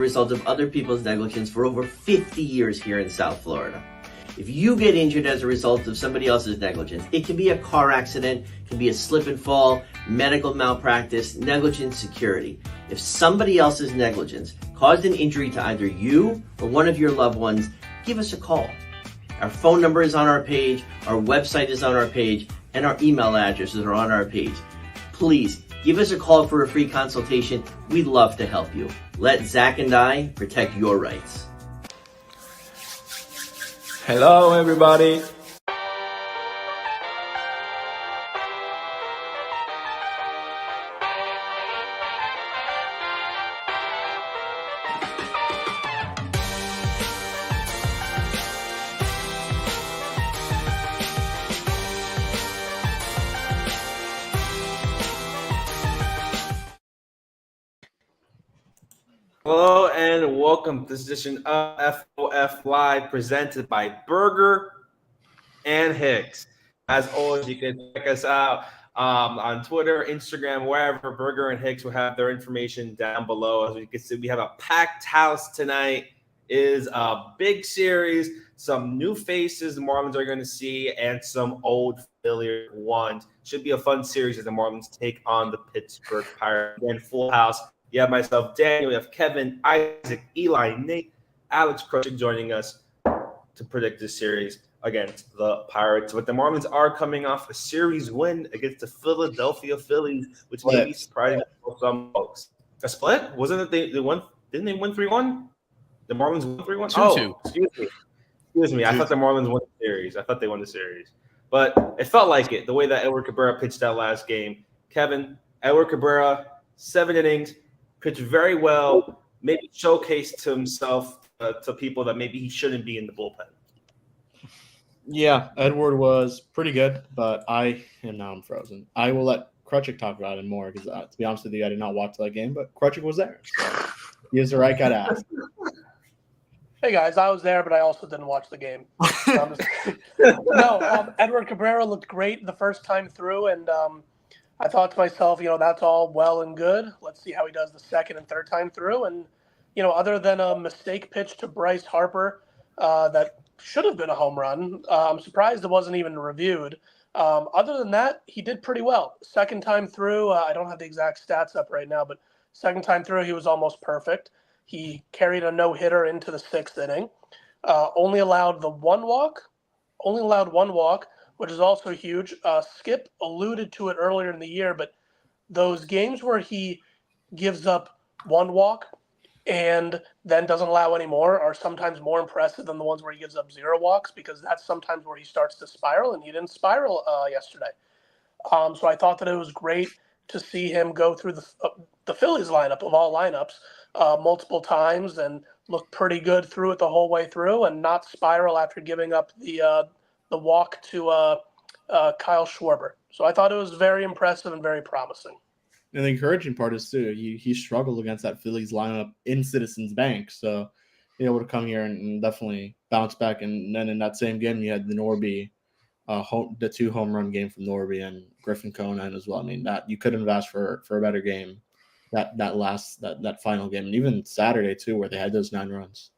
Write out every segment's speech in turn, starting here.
result of other people's negligence for over 50 years here in South Florida. If you get injured as a result of somebody else's negligence, it can be a car accident, it can be a slip and fall, medical malpractice, negligent security. If somebody else's negligence caused an injury to either you or one of your loved ones, give us a call. Our phone number is on our page, our website is on our page, and our email addresses are on our page. Please give us a call for a free consultation. We'd love to help you. Let Zach and I protect your rights. Hello, everybody. Hello and welcome to this edition of FOF Live presented by Burger and Hicks. As always, you can check us out on Twitter, Instagram, wherever. Burger and Hicks will have their information down below. As you can see, we have a packed house tonight. It is a big series, some new faces the Marlins are going to see, and some old familiar ones. Should be a fun series as the Marlins take on the Pittsburgh Pirates. Again, full house. You have myself, Daniel, you have Kevin, Isaac, Eli, Nate, Alex Crushing joining us to predict this series against the Pirates. But the Marlins are coming off a series win against the Philadelphia Phillies, which may be surprising for some folks. A split? Wasn't it they won? Didn't they win 3-1? The Marlins won 3-1? 2-2. Oh, excuse me. I thought the Marlins won the series. I thought they won the series. But it felt like it, the way that Edward Cabrera pitched that last game. Kevin, Edward Cabrera, 7 innings, pitched very well, maybe showcased to himself to people that maybe he shouldn't be in the bullpen. Yeah, Edward was pretty good, but now I'm frozen. I will let Krutchik talk about it more because, to be honest with you, I did not watch that game, but Krutchik was there. So he is the right guy to ask. Hey, guys, I was there, but I also didn't watch the game. Edward Cabrera looked great the first time through, and I thought to myself, that's all well and good. Let's see how he does the second and third time through. And, other than a mistake pitch to Bryce Harper that should have been a home run, I'm surprised it wasn't even reviewed. Other than that, he did pretty well. Second time through, I don't have the exact stats up right now, but second time through, he was almost perfect. He carried a no-hitter into the 6th inning. Only allowed one walk, which is also huge. Skip alluded to it earlier in the year, but those games where he gives up 1 walk and then doesn't allow any more are sometimes more impressive than the ones where he gives up 0 walks, because that's sometimes where he starts to spiral, and he didn't spiral yesterday. So I thought that it was great to see him go through the Phillies lineup of all lineups multiple times and look pretty good through it the whole way through and not spiral after giving up the walk to Kyle Schwarber. So I thought it was very impressive and very promising. And the encouraging part is, too, he struggled against that Phillies lineup in Citizens Bank. So, able to come here and definitely bounce back. And then in that same game, you had the Norby, the 2 home run game from Norby and Griffin Conine as well. I mean, that you couldn't have asked for a better game that final game. And even Saturday, too, where they had those 9 runs.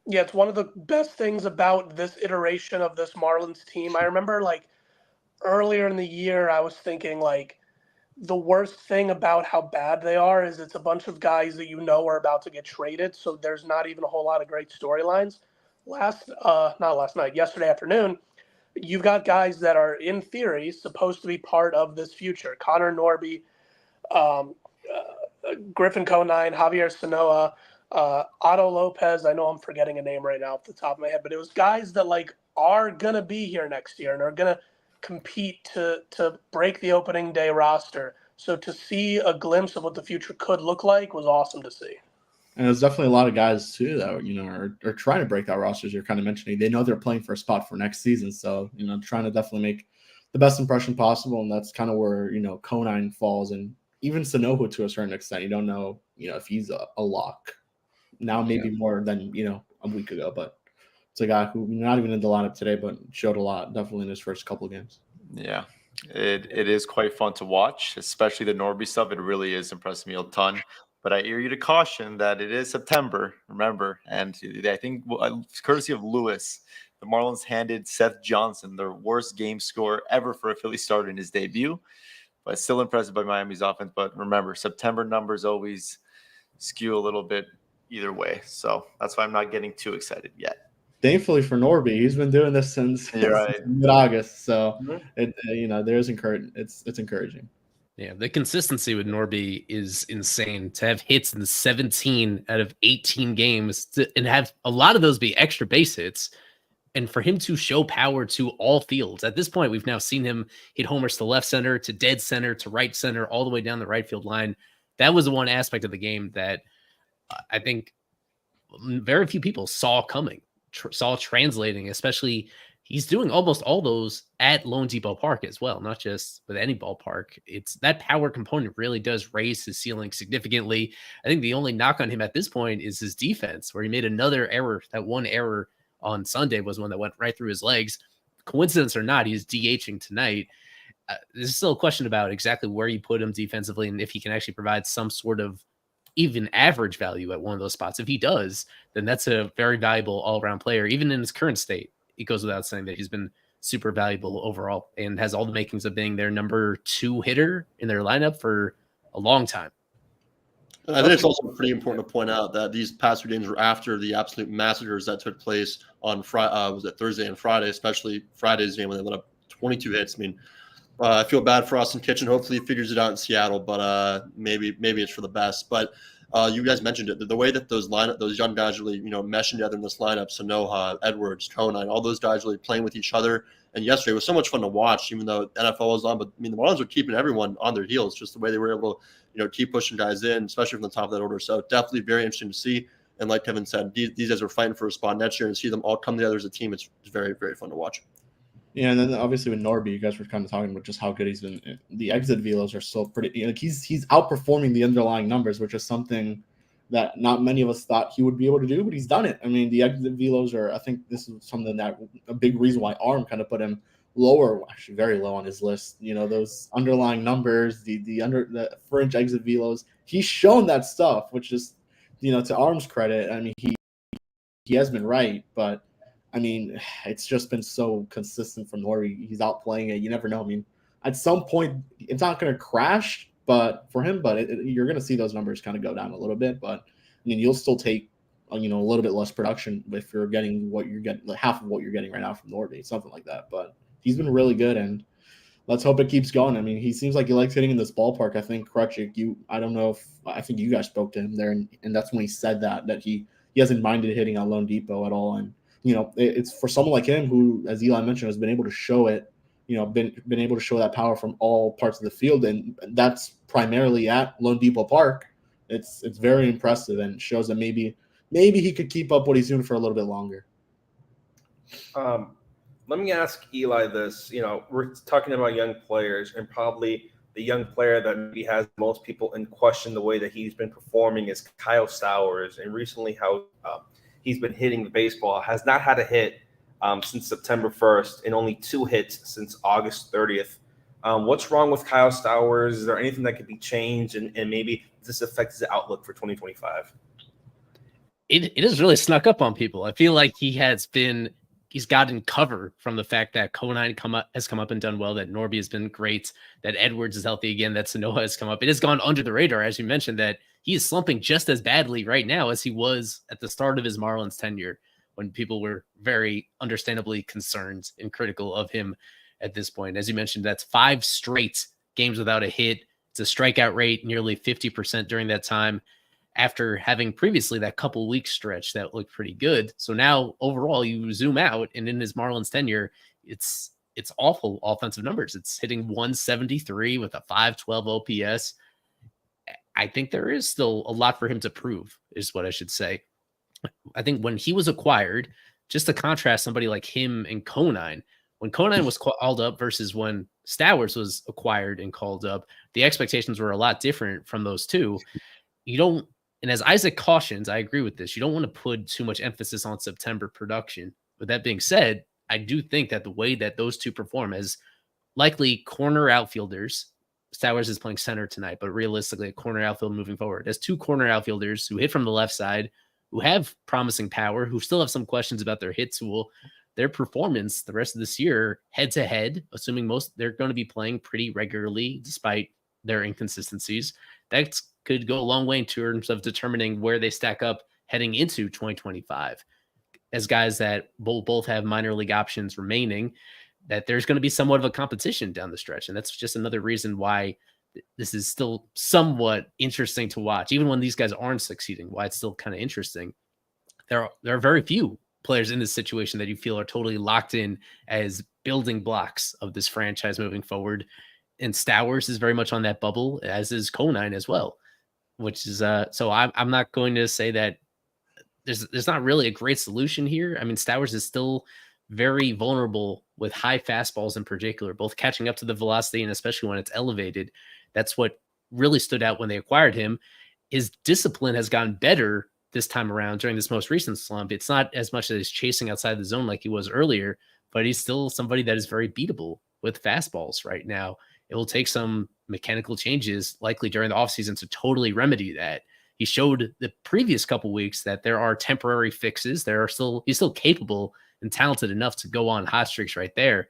Yeah, it's one of the best things about this iteration of this Marlins team. I remember, earlier in the year, I was thinking, the worst thing about how bad they are is it's a bunch of guys that are about to get traded, so there's not even a whole lot of great storylines. Yesterday afternoon, you've got guys that are, in theory, supposed to be part of this future. Connor Norby, Griffin Conine, Javier Sanoa, Otto Lopez. I know I'm forgetting a name right now off the top of my head, but it was guys that are going to be here next year and are going to compete to break the opening day roster. So to see a glimpse of what the future could look like was awesome to see. And there's definitely a lot of guys too that are trying to break that roster, as you're kind of mentioning. They know they're playing for a spot for next season, so trying to definitely make the best impression possible, and that's kind of where Conine falls, and even Sanoho to a certain extent. You don't know if he's a lock now, maybe more than a week ago, but it's a guy who not even in the lineup today, but showed a lot definitely in his first couple of games. Yeah, it is quite fun to watch, especially the Norby stuff. It really is impressing me a ton. But I hear you to caution that it is September, remember. And I think, courtesy of Lewis, the Marlins handed Seth Johnson their worst game score ever for a Philly starter in his debut. But still impressive by Miami's offense. But remember, September numbers always skew a little bit either way. So that's why I'm not getting too excited yet. Thankfully for Norby, he's been doing this since mid-August. So there's encouraging. It's encouraging. Yeah, the consistency with Norby is insane. To have hits in 17 out of 18 games and have a lot of those be extra base hits, and for him to show power to all fields. At this point, we've now seen him hit homers to left center, to dead center, to right center, all the way down the right field line. That was the one aspect of the game that I think very few people saw coming, saw translating, especially he's doing almost all those at Lone Depot Park as well, not just with any ballpark. It's that power component really does raise his ceiling significantly. I think the only knock on him at this point is his defense, where he made another error. That one error on Sunday was one that went right through his legs. Coincidence or not, he's DHing tonight. There's still a question about exactly where you put him defensively and if he can actually provide some sort of even average value at one of those spots. If he does, then that's a very valuable all-around player. Even in his current state, it goes without saying that he's been super valuable overall and has all the makings of being their number 2 hitter in their lineup for a long time. I think it's also pretty important to point out that these past 2 games were after the absolute massacres that took place on Thursday and Friday, especially Friday's game when they let up 22 hits. I mean, I feel bad for Austin Kitchen. Hopefully he figures it out in Seattle, but maybe it's for the best. But you guys mentioned it, the way that those young guys really, meshing together in this lineup, Sanoha, Edwards, Conine, all those guys really playing with each other. And yesterday was so much fun to watch, even though NFL was on. But I mean, the Marlins were keeping everyone on their heels, just the way they were able to, keep pushing guys in, especially from the top of that order. So definitely very interesting to see. And like Kevin said, these guys are fighting for a spot next year, and see them all come together as a team. It's very, very fun to watch. Yeah, and then obviously with Norby, you guys were kind of talking about just how good he's been. The exit velos are still pretty. He's outperforming the underlying numbers, which is something that not many of us thought he would be able to do, but he's done it. I mean, the exit velos are. I think this is something that a big reason why Arm kind of put him lower, actually very low on his list. Those underlying numbers, the fringe exit velos. He's shown that stuff, which is, to Arm's credit. I mean, he has been right, but. I mean, it's just been so consistent from Norby. He's outplaying it. You never know. I mean, at some point, it's not going to crash, but you're going to see those numbers kind of go down a little bit. But I mean, you'll still take, a little bit less production if you're getting what you're getting, like half of what you're getting right now from Norby, something like that. But he's been really good, and let's hope it keeps going. I mean, he seems like he likes hitting in this ballpark. I think Krutchik, I don't know if I think you guys spoke to him there, and that's when he said that he hasn't minded hitting on Lone Depot at all, and. It's for someone like him who, as Eli mentioned, has been able to show it, been able to show that power from all parts of the field, and that's primarily at Lone Depot Park. It's very impressive and shows that maybe he could keep up what he's doing for a little bit longer. Let me ask Eli this. We're talking about young players, and probably the young player that maybe has most people in question the way that he's been performing is Kyle Stowers, and recently how he's been hitting the baseball, has not had a hit since September 1st and only 2 hits since August 30th. What's wrong with Kyle Stowers? Is there anything that could be changed? And maybe this affects the outlook for 2025? It has really snuck up on people. I feel like he's gotten cover from the fact that Conine has come up and done well, that Norby has been great, that Edwards is healthy again, that Sanoa has come up. It has gone under the radar, as you mentioned, that he is slumping just as badly right now as he was at the start of his Marlins tenure, when people were very understandably concerned and critical of him at this point. As you mentioned, that's 5 straight games without a hit. It's a strikeout rate nearly 50% during that time, after having previously that couple weeks stretch that looked pretty good. So now overall you zoom out, and in his Marlins tenure, it's awful offensive numbers. It's hitting 173 with a 512 OPS. I think there is still a lot for him to prove, is what I should say. I think when he was acquired, just to contrast somebody like him and Conine, when Conine was called up versus when Stowers was acquired and called up, the expectations were a lot different from those two. And as Isaac cautions, I agree with this, you don't want to put too much emphasis on September production. With that being said, I do think that the way that those two perform as likely corner outfielders Stowers is playing center tonight, but realistically a corner outfield moving forward. As two corner outfielders who hit from the left side, who have promising power, who still have some questions about their hit tool, their performance the rest of this year, head to head, assuming most they're going to be playing pretty regularly despite their inconsistencies, that could go a long way in terms of determining where they stack up heading into 2025. As guys that both have minor league options remaining, that there's going to be somewhat of a competition down the stretch. And that's just another reason why this is still somewhat interesting to watch. Even when these guys aren't succeeding, why it's still kind of interesting. There are very few players in this situation that you feel are totally locked in as building blocks of this franchise moving forward. And Stowers is very much on that bubble, as is Conine as well, which is so I'm not going to say that there's not really a great solution here. I mean, Stowers is still very vulnerable with high fastballs in particular, both catching up to the velocity and especially when it's elevated. That's what really stood out when they acquired him. His discipline has gotten better this time around during this most recent slump. It's not as much as chasing outside the zone like he was earlier, but he's still somebody that is very beatable with fastballs right now. It will take some mechanical changes likely during the offseason to totally remedy that. He showed the previous couple weeks that there are temporary fixes. He's still capable and talented enough to go on hot streaks right there.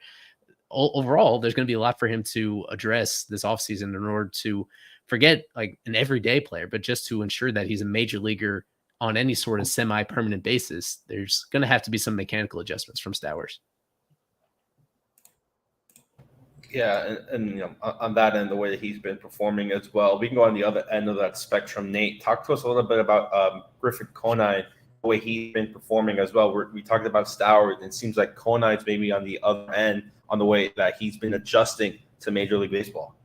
Overall, there's going to be a lot for him to address this offseason in order to forget like an everyday player, but just to ensure that he's a major leaguer on any sort of semi-permanent basis. There's going to have to be some mechanical adjustments from Stowers. Yeah, and you know, on that end, the way that he's been performing as well. We can go on the other end of that spectrum. Nate, talk to us a little bit about Griffin Conine, the way he's been performing as well. We talked about Stowers, and it seems like Conine's maybe on the other end on the way that he's been adjusting to Major League Baseball.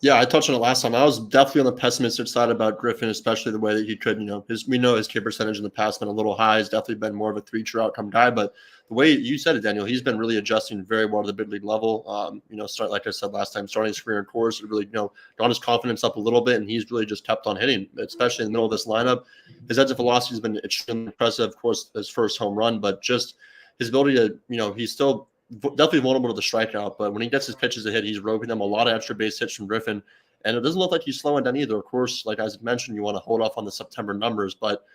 Yeah, I touched on it last time. I was definitely on the pessimistic side about Griffin, especially the way that he could, we know his K percentage in the past been a little high. He's definitely been more of a 3-true outcome guy, but the way you said it, Daniel, he's been really adjusting very well to the big league level. Like I said last time, starting his career in course, it really, got his confidence up a little bit, and he's really just kept on hitting, especially in the middle of this lineup. His exit velocity has been extremely impressive. Of course, his first home run, but just his ability to, he's still definitely vulnerable to the strikeout, but when he gets his pitches to hit, he's roping them a lot of extra base hits from Griffin. And it doesn't look like he's slowing down either. Of course, like as mentioned, you want to hold off on the September numbers, but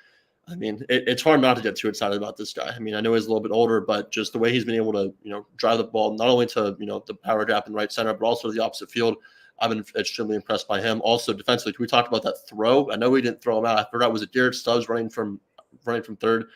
I mean, it's hard not to get too excited about this guy. I mean, I know he's a little bit older, but just the way he's been able to, drive the ball not only to, the power gap in right center, but also to the opposite field. I've been extremely impressed by him. Also, defensively, can we talk about that throw? I know we didn't throw him out. I forgot, was it Garrett Stubbs running from third?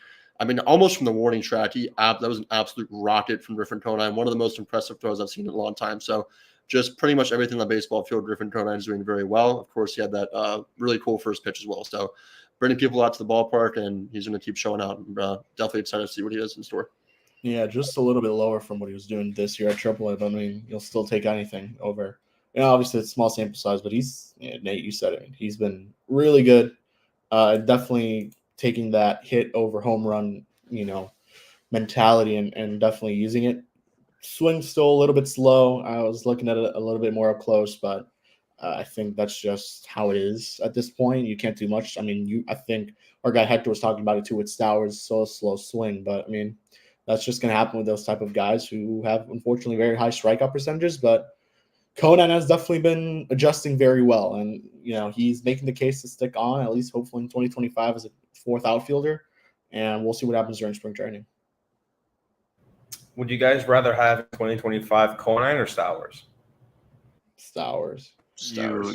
I mean, almost from the warning track. That was an absolute rocket from Griffin Conine. One of the most impressive throws I've seen in a long time. So just pretty much everything on the baseball field, Griffin Conine is doing very well. Of course, he had that really cool first pitch as well. So bringing people out to the ballpark, and he's going to keep showing out. I'm definitely excited to see what he has in store. Yeah, just a little bit lower from what he was doing this year at AAA. But I mean, you'll still take anything over. Obviously, it's small sample size, but Nate, you said it. He's been really good. Definitely taking that hit over home run, mentality and definitely using it. Swing still a little bit slow. I was looking at it a little bit more up close, but I think that's just how it is at this point. You can't do much. I mean, I think our guy Hector was talking about it too with Stowers, so slow swing. But I mean, that's just going to happen with those type of guys who have unfortunately very high strikeout percentages. But Conine has definitely been adjusting very well, and he's making the case to stick on at least hopefully in 2025 as a fourth outfielder, and we'll see what happens during spring training. Would you guys rather have 2025 Conine or Stowers? Stowers.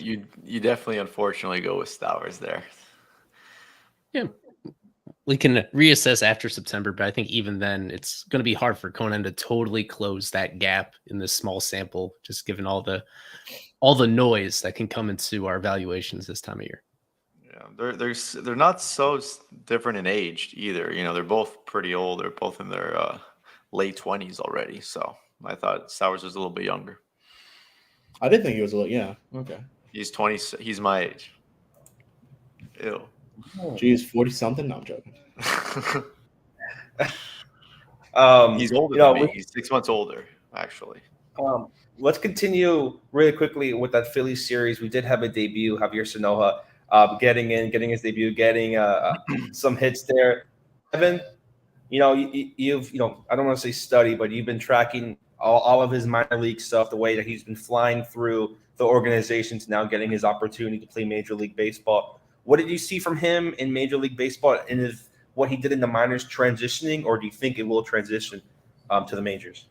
You definitely unfortunately go with Stowers there. Yeah. We can reassess after September, but I think even then it's going to be hard for Conine to totally close that gap in this small sample, just given all the noise that can come into our evaluations this time of year. Yeah, they're not so different in age either. They're both pretty old. They're both in their late 20s already. So I thought Stowers was a little bit younger. I did think he was a little, yeah. Okay. He's 20. He's my age. Ew. Geez, 40 something. No, I'm joking. He's older than me. He's 6 months older, actually. Let's continue really quickly with that Phillies series. We did have a debut, Javier Sanoja, getting his debut, getting some hits there. Evan, you've I don't want to say study, but you've been tracking all of his minor league stuff, the way that he's been flying through the organization to now getting his opportunity to play Major League Baseball. What did you see from him in Major League Baseball, and is what he did in the minors transitioning, or do you think it will transition to the majors?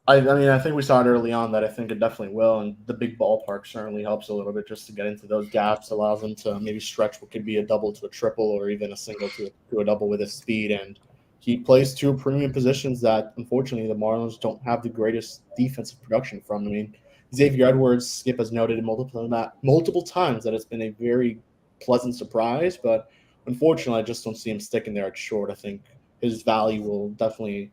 I mean, I think we saw it early on that I think it definitely will, and the big ballpark certainly helps a little bit just to get into those gaps, allows them to maybe stretch what could be a double to a triple or even a single to a double with his speed. And he plays two premium positions that, unfortunately, the Marlins don't have the greatest defensive production from. I mean, Xavier Edwards, Skip has noted multiple times that it's been a very pleasant surprise, but unfortunately, I just don't see him sticking there at short. I think his value will definitely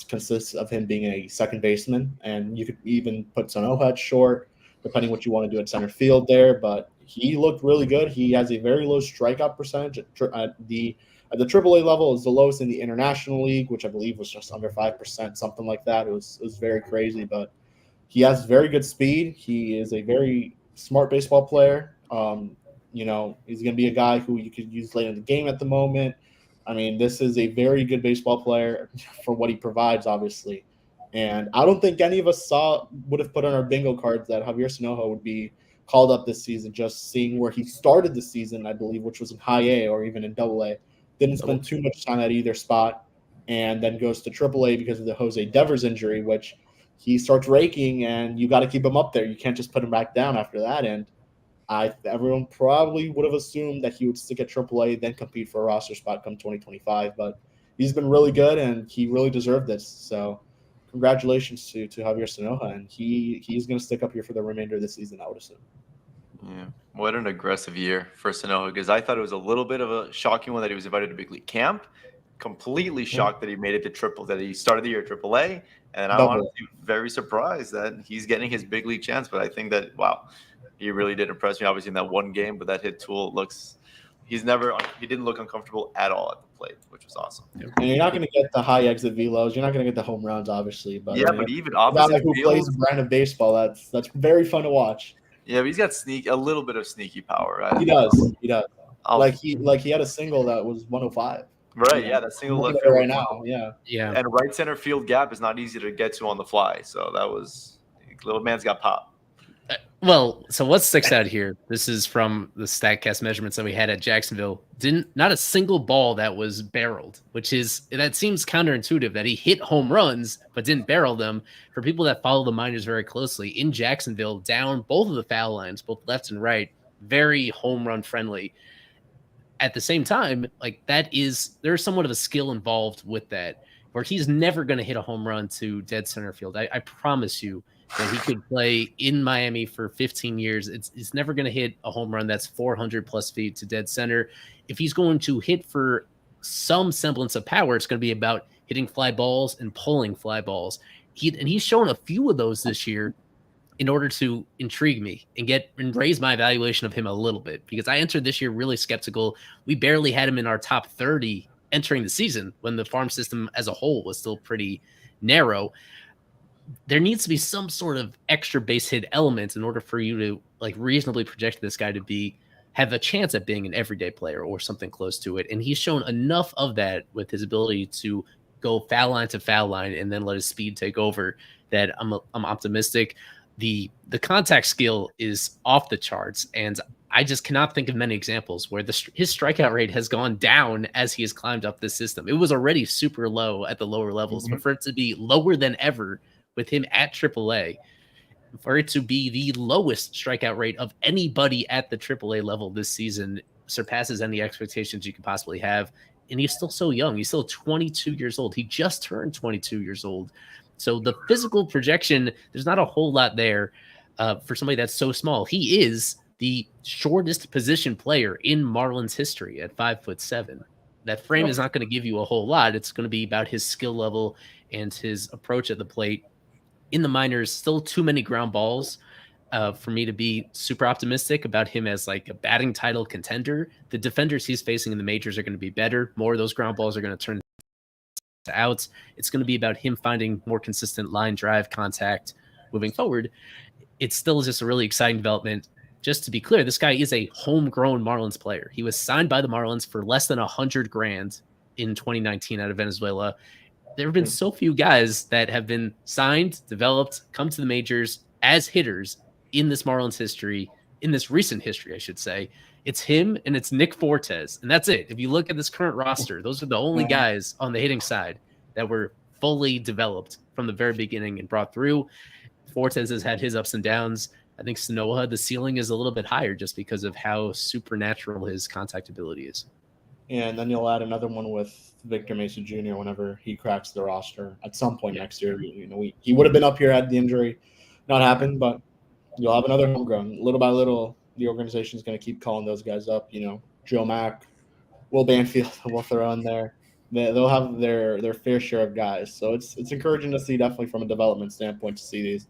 consists of him being a second baseman, and you could even put Sanoja at short, depending what you want to do at center field there. But he looked really good. He has a very low strikeout percentage at the AAA level. Is the lowest in the International League, which I believe was just under 5%, something like that. It was very crazy, but he has very good speed. He is a very smart baseball player. He's going to be a guy who you could use late in the game at the moment. I mean, this is a very good baseball player for what he provides, obviously. And I don't think any of us would have put on our bingo cards that Javier Sanoja would be called up this season, just seeing where he started the season, I believe, which was in high A or even in double A. Didn't spend too much time at either spot, and then goes to triple A because of the Jose Devers injury, which he starts raking, and you got to keep him up there. You can't just put him back down after that. And everyone probably would have assumed that he would stick at AAA, then compete for a roster spot come 2025. But he's been really good, and he really deserved this. So congratulations to Javier Sanoja, and he's going to stick up here for the remainder of the season, I would assume. Yeah, what an aggressive year for Sanoja, because I thought it was a little bit of a shocking one that he was invited to big league camp. Completely shocked that he made it to that he started the year at AAA, and I'm honestly very surprised that he's getting his big league chance. But I think that, wow, he really did impress me, obviously, in that one game. But that hit tool he didn't look uncomfortable at all at the plate, which was awesome. And you're not going to get the high exit velos. You're not going to get the home runs, obviously. But yeah, but even opposite who plays a brand of baseball, that's very fun to watch. Yeah, but he's got a little bit of sneaky power, right? He does. Like he had a single that was 105. Right, yeah, that single left field right now, yeah. And right center field gap is not easy to get to on the fly, so that was little man's got pop. Well, so what sticks out here? This is from the StatCast measurements that we had at Jacksonville. Not a single ball that was barreled, that seems counterintuitive that he hit home runs but didn't barrel them. For people that follow the minors very closely, in Jacksonville, down both of the foul lines, both left and right, very home run friendly. At the same time, there's somewhat of a skill involved with that, where he's never going to hit a home run to dead center field. I promise you that he could play in Miami for 15 years. It's never going to hit a home run that's 400 plus feet to dead center. If he's going to hit for some semblance of power, it's going to be about hitting fly balls and pulling fly balls. He's shown a few of those this year in order to intrigue me and raise my evaluation of him a little bit, because I entered this year really skeptical. We barely had him in our top 30 entering the season when the farm system as a whole was still pretty narrow. There needs to be some sort of extra base hit element in order for you to reasonably project this guy to have a chance at being an everyday player or something close to it. And he's shown enough of that with his ability to go foul line to foul line and then let his speed take over that I'm optimistic. The contact skill is off the charts, and I just cannot think of many examples where his strikeout rate has gone down as he has climbed up this system. It was already super low at the lower levels, but for it to be lower than ever with him at AAA, for it to be the lowest strikeout rate of anybody at the AAA level this season surpasses any expectations you could possibly have. And he's still so young. He's still 22 years old. He just turned 22 years old. So the physical projection, there's not a whole lot there for somebody that's so small. He is the shortest position player in Marlins history at 5'7". That frame is not going to give you a whole lot. It's going to be about his skill level and his approach at the plate. In the minors, still too many ground balls for me to be super optimistic about him as a batting title contender. The defenders he's facing in the majors are going to be better. More of those ground balls are going to turn to outs. It's going to be about him finding more consistent line drive contact moving forward. It's still just a really exciting development. Just to be clear, this guy is a homegrown Marlins player. He was signed by the Marlins for less than $100,000 in 2019 out of Venezuela. there have been so few guys that have been signed, developed, come to the majors as hitters in this Marlins history, in this recent history, I should say. It's him and it's Nick Fortes, and that's it. If you look at this current roster, those are the only guys on the hitting side that were fully developed from the very beginning and brought through. Fortes has had his ups and downs. I think Sanoa, the ceiling is a little bit higher just because of how supernatural his contact ability is. And then you'll add another one with Victor Mesa Jr. whenever he cracks the roster at some point next year. He would have been up here had the injury not happened, but you'll have another homegrown. Little by little, the organization is going to keep calling those guys up. Joe Mack, Will Banfield, we'll throw in there. They'll have their fair share of guys. So it's encouraging to see, definitely from a development standpoint, to see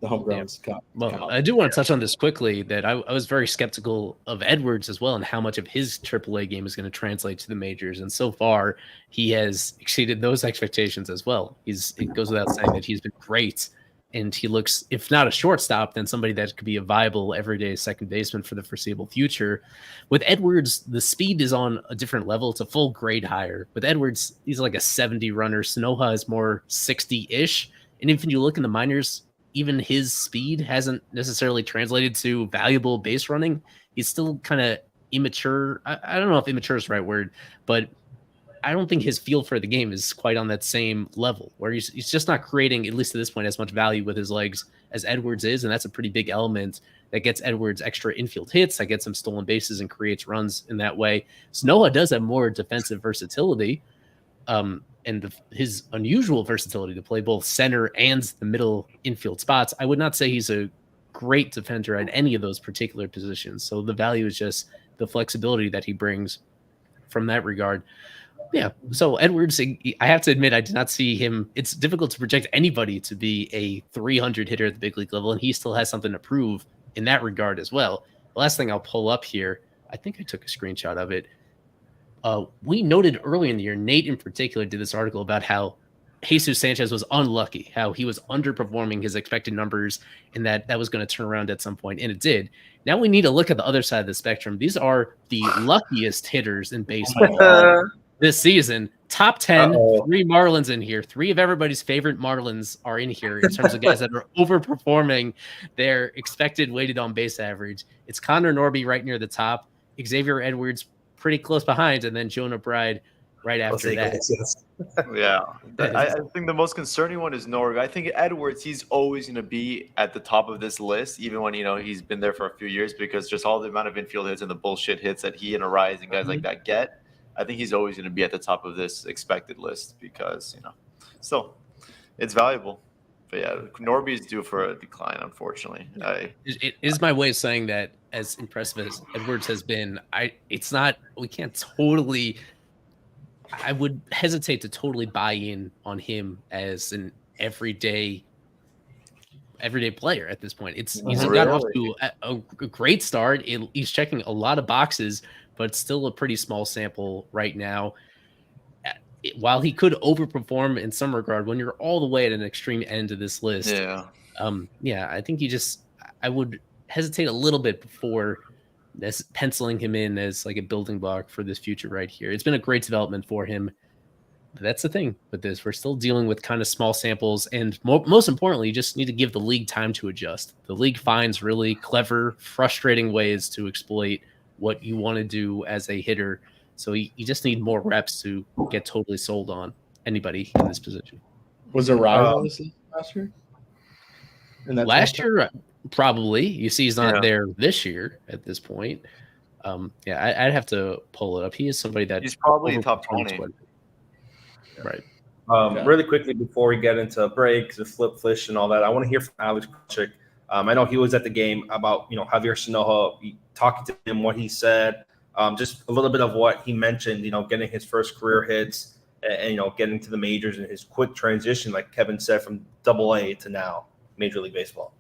the homegrowns come. Well, I do want to touch on this quickly, that I was very skeptical of Edwards as well and how much of his AAA game is going to translate to the majors. And so far, he has exceeded those expectations as well. It goes without saying that he's been great. And he looks, if not a shortstop, then somebody that could be a viable everyday second baseman for the foreseeable future. With Edwards, the speed is on a different level. It's a full grade higher. With Edwards, he's like a 70 runner. Sanoha is more 60-ish. And if you look in the minors, even his speed hasn't necessarily translated to valuable base running. He's still kind of immature. I don't know if immature is the right word, but I don't think his feel for the game is quite on that same level, where he's just not creating, at least to this point, as much value with his legs as Edwards is. And that's a pretty big element that gets Edwards extra infield hits, that gets him stolen bases and creates runs in that way. Sanoa does have more defensive versatility, and his unusual versatility to play both center and the middle infield spots. I would not say he's a great defender at any of those particular positions. So the value is just the flexibility that he brings from that regard. Yeah. So Edwards, I have to admit, I did not see him. It's difficult to project anybody to be a 300 hitter at the big league level, and he still has something to prove in that regard as well. The last thing I'll pull up here, I think I took a screenshot of it. We noted earlier in the year, Nate in particular did this article about how Jesus Sanchez was unlucky, how he was underperforming his expected numbers, and that was going to turn around at some point, and it did. Now we need to look at the other side of the spectrum. These are the luckiest hitters in baseball this season. Top 10, 3 Marlins in here. 3 of everybody's favorite Marlins are in here in terms of guys that are overperforming their expected weighted on base average. It's Connor Norby right near the top, Xavier Edwards pretty close behind, and then Jonah Bride right after that. Yeah. I think the most concerning one is Norby. I think Edwards, he's always going to be at the top of this list, even when, he's been there for a few years, because just all the amount of infield hits and the bullshit hits that he and Arise and guys like that get, I think he's always going to be at the top of this expected list because, still, it's valuable. But yeah, Norby is due for a decline, unfortunately. It is my way of saying that, as impressive as Edwards has been, I would hesitate to totally buy in on him as an everyday player at this point. He's got off to a great start. He's checking a lot of boxes, but it's still a pretty small sample right now. While he could overperform in some regard, when you're all the way at an extreme end of this list, I think I would hesitate a little bit before penciling him in as like a building block for this future right here. It's been a great development for him. But that's the thing with this. We're still dealing with kind of small samples, and most importantly, you just need to give the league time to adjust. The league finds really clever, frustrating ways to exploit what you want to do as a hitter. So you just need more reps to get totally sold on anybody in this position. Was there rivals last year? Last year, probably. You see he's not there this year at this point. I'd have to pull it up. He is somebody that he's probably top 20. Right. Really quickly before we get into breaks and flip fish and all that, I want to hear from Alex Kruchik. I know he was at the game about Javier Sanoa, talking to him, what he said. Just a little bit of what he mentioned, getting his first career hits and getting to the majors and his quick transition, like Kevin said, from AA to now Major League Baseball.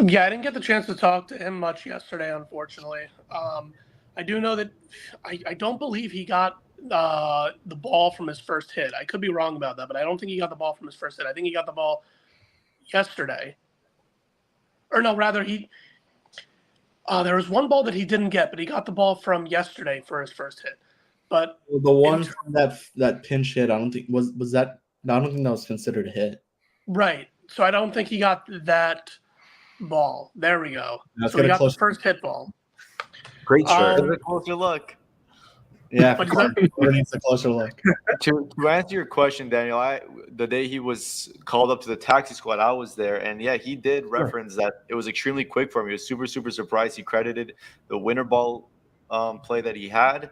Yeah, I didn't get the chance to talk to him much yesterday, unfortunately. I do know that I don't believe he got the ball from his first hit. I could be wrong about that, but I don't think he got the ball from his first hit. I think he got the ball yesterday. Or no, rather there was one ball that he didn't get, but he got the ball from yesterday for his first hit. But The one from that pinch hit, I don't think was that. I don't think that was considered a hit. right. So I don't think he got that ball. There we go. Let's So get he a got the closer- first hit ball. Great shirt. Um, Take a closer look. Yeah, What'd you say? Carter needs a closer look. To answer your question, Daniel, the day he was called up to the taxi squad, I was there, and yeah, he did reference that it was extremely quick for him. He was super, super surprised. He credited the winter ball play that he had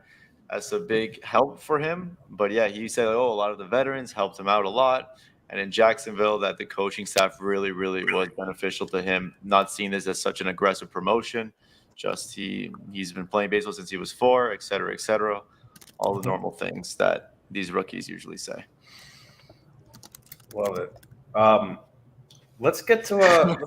as a big help for him. But yeah, he said, a lot of the veterans helped him out a lot. And in Jacksonville, that the coaching staff really, really was beneficial to him, not seeing this as such an aggressive promotion. Just he's been playing baseball since he was 4, et cetera, all the normal things that these rookies usually say. Love it. Let's get to a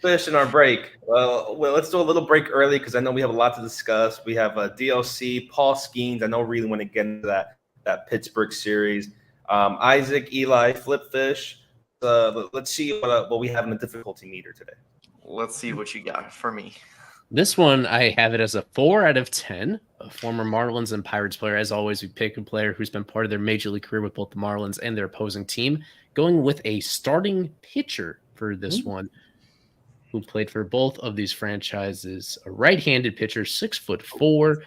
fish in our break. Well, let's do a little break early because I know we have a lot to discuss. We have DLC, Paul Skenes. I know really want to get into that Pittsburgh series. Isaac, Eli, Flip Fish. Let's see what we have in the difficulty meter today. Let's see what you got for me. This one, I have it as a 4 out of 10. A former Marlins and Pirates player. As always, we pick a player who's been part of their major league career with both the Marlins and their opposing team. Going with a starting pitcher for this one, who played for both of these franchises. A right-handed pitcher, 6'4",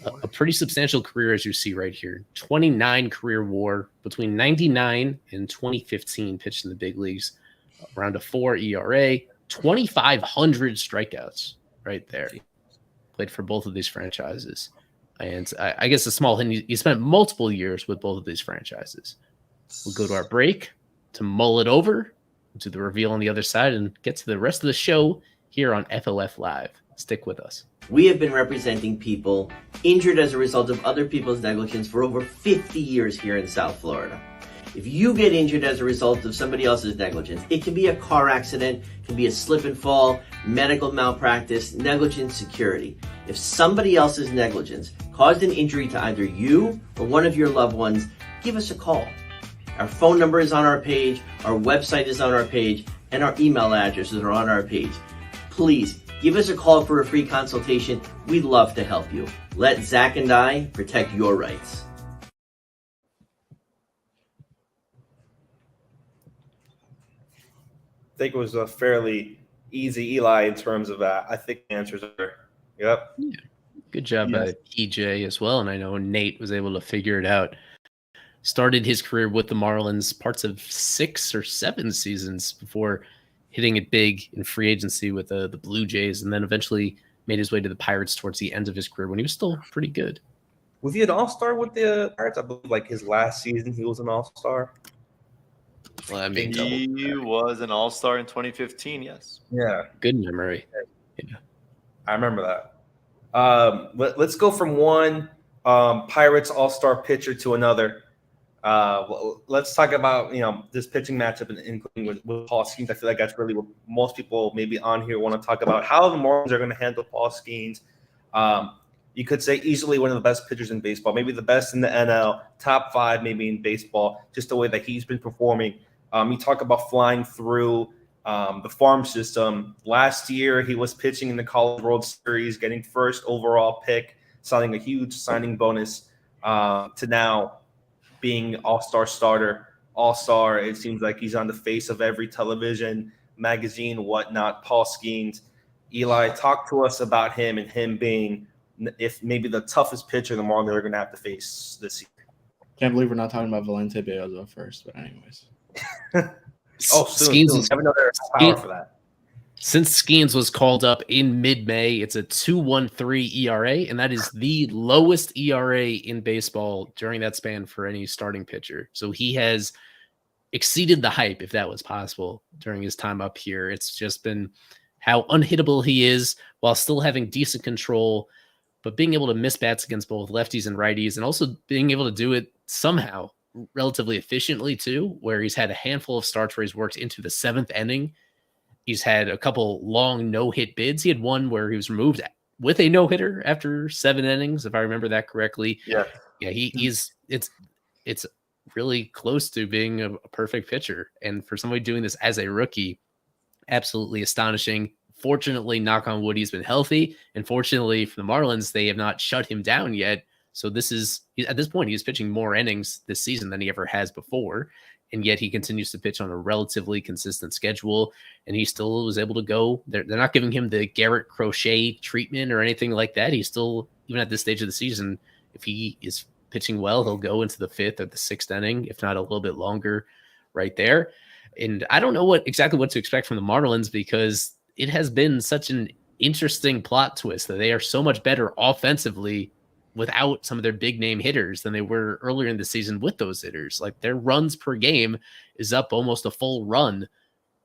a pretty substantial career, as you see right here. 29 career WAR between 99 and 2015. Pitched in the big leagues, around a 4 ERA, 2,500 strikeouts. Right there. Played for both of these franchises. And I guess a small hint, he spent multiple years with both of these franchises. We'll go to our break to mull it over, to the reveal on the other side, and get to the rest of the show here on FOF Live. Stick with us. We have been representing people injured as a result of other people's negligence for over 50 years here in South Florida. If you get injured as a result of somebody else's negligence, it can be a car accident, it can be a slip and fall, medical malpractice, negligent security. If somebody else's negligence caused an injury to either you or one of your loved ones, give us a call. Our phone number is on our page, our website is on our page, and our email addresses are on our page. Please give us a call for a free consultation. We'd love to help you. Let Zach and I protect your rights. I think it was a fairly easy Eli in terms of that. I think the answers are, yep. Yeah. Good job by EJ as well. And I know Nate was able to figure it out. Started his career with the Marlins parts of 6 or 7 seasons before hitting it big in free agency with the Blue Jays, and then eventually made his way to the Pirates towards the end of his career when he was still pretty good. Was he an all-star with the Pirates? I believe like his last season he was an all-star. Well, I mean, He was an all-star in 2015, yes. Yeah. good memory. I remember that. Let's go from one Pirates all-star pitcher to another. Let's talk about this pitching matchup, including with Paul Skenes. I feel like that's really what most people maybe on here want to talk about. How the Marlins are going to handle Paul Skenes. You could say easily one of the best pitchers in baseball, maybe the best in the NL, top 5 maybe in baseball, just the way that he's been performing. You talk about flying through the farm system. Last year, he was pitching in the College World Series, getting first overall pick, signing a huge signing bonus to now being all-star starter, all-star. It seems like he's on the face of every television, magazine, whatnot. Paul Skenes. Eli, talk to us about him and him being if maybe the toughest pitcher the Marlins are going to have to face this year. Can't believe we're not talking about Valente Beozo first, but anyways. Skenes have another power for that. Since Skenes was called up in mid-May, it's a 2.13 ERA, and that is the lowest ERA in baseball during that span for any starting pitcher. So he has exceeded the hype, if that was possible, during his time up here. It's just been how unhittable he is while still having decent control, but being able to miss bats against both lefties and righties, and also being able to do it somehow relatively efficiently too, where he's had a handful of starts where he's worked into the 7th inning. He's had a couple long no-hit bids. He had one where he was removed with a no-hitter after 7 innings, if I remember that correctly. Yeah. Yeah, it's really close to being a perfect pitcher. And for somebody doing this as a rookie, absolutely astonishing. Fortunately, knock on wood, he's been healthy. And fortunately for the Marlins, they have not shut him down yet So at this point, he's pitching more innings this season than he ever has before. And yet he continues to pitch on a relatively consistent schedule. And he still was able to go. They're not giving him the Garrett Crochet treatment or anything like that. He's still, even at this stage of the season, if he is pitching well, he'll go into the 5th or the 6th inning, if not a little bit longer right there. And I don't know exactly what to expect from the Marlins, because it has been such an interesting plot twist that they are so much better offensively without some of their big name hitters than they were earlier in the season with those hitters. Like, their runs per game is up almost a full run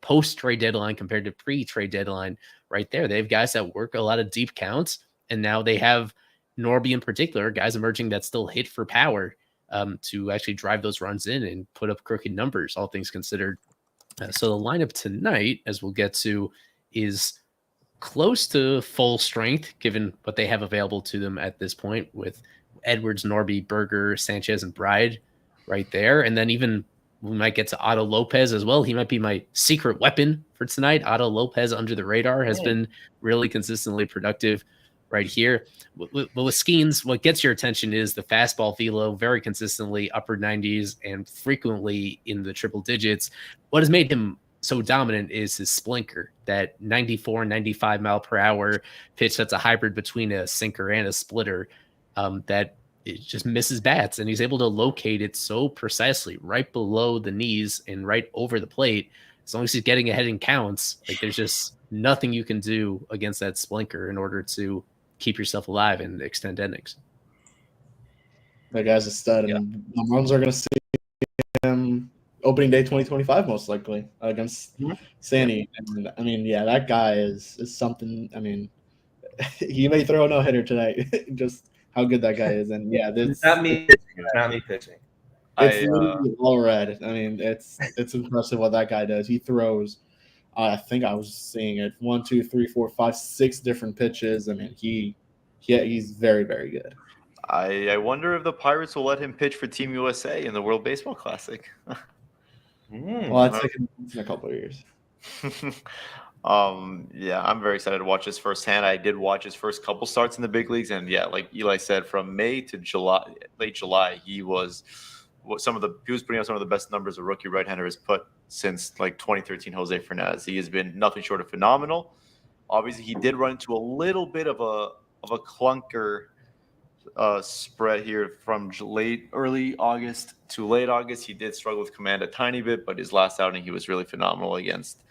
post trade deadline compared to pre-trade deadline right there. They have guys that work a lot of deep counts, and now they have Norby in particular, guys emerging that still hit for power to actually drive those runs in and put up crooked numbers, all things considered. So the lineup tonight, as we'll get to, is close to full strength, given what they have available to them at this point, with Edwards, Norby, Berger, Sanchez, and Bride right there. And then even we might get to Otto Lopez as well. He might be my secret weapon for tonight. Otto Lopez, under the radar, has been really consistently productive right here. With Skenes, what gets your attention is the fastball velo, very consistently upper 90s and frequently in the triple digits. What has made him so dominant is his splinker, that 94, 95 mile per hour pitch that's a hybrid between a sinker and a splitter, that it just misses bats, and he's able to locate it so precisely right below the knees and right over the plate. As long as he's getting ahead in counts, like, there's just nothing you can do against that splinker in order to keep yourself alive and extend innings. That guy's a stud, and the Marlins are going to see him opening day 2025 most likely against Sandy. And I mean, yeah, that guy is something. I mean, he may throw a no hitter tonight. Just how good that guy is, and yeah, this Not me pitching. It's literally all red. I mean, it's impressive what that guy does. He throws. I think I was seeing it 1, 2, 3, 4, 5, 6 different pitches. I mean, he's very, very good. I wonder if the Pirates will let him pitch for Team USA in the World Baseball Classic. Well, that's like in a couple of years. Yeah, I'm very excited to watch this firsthand. I did watch his first couple starts in the big leagues, and yeah, like Eli said, from May to July, late July, he was putting out some of the best numbers a rookie right-hander has put since like 2013 Jose Fernandez. He has been nothing short of phenomenal. Obviously, he did run into a little bit of a clunker spread here from early August to late August. He did struggle with command a tiny bit, but his last outing he was really phenomenal against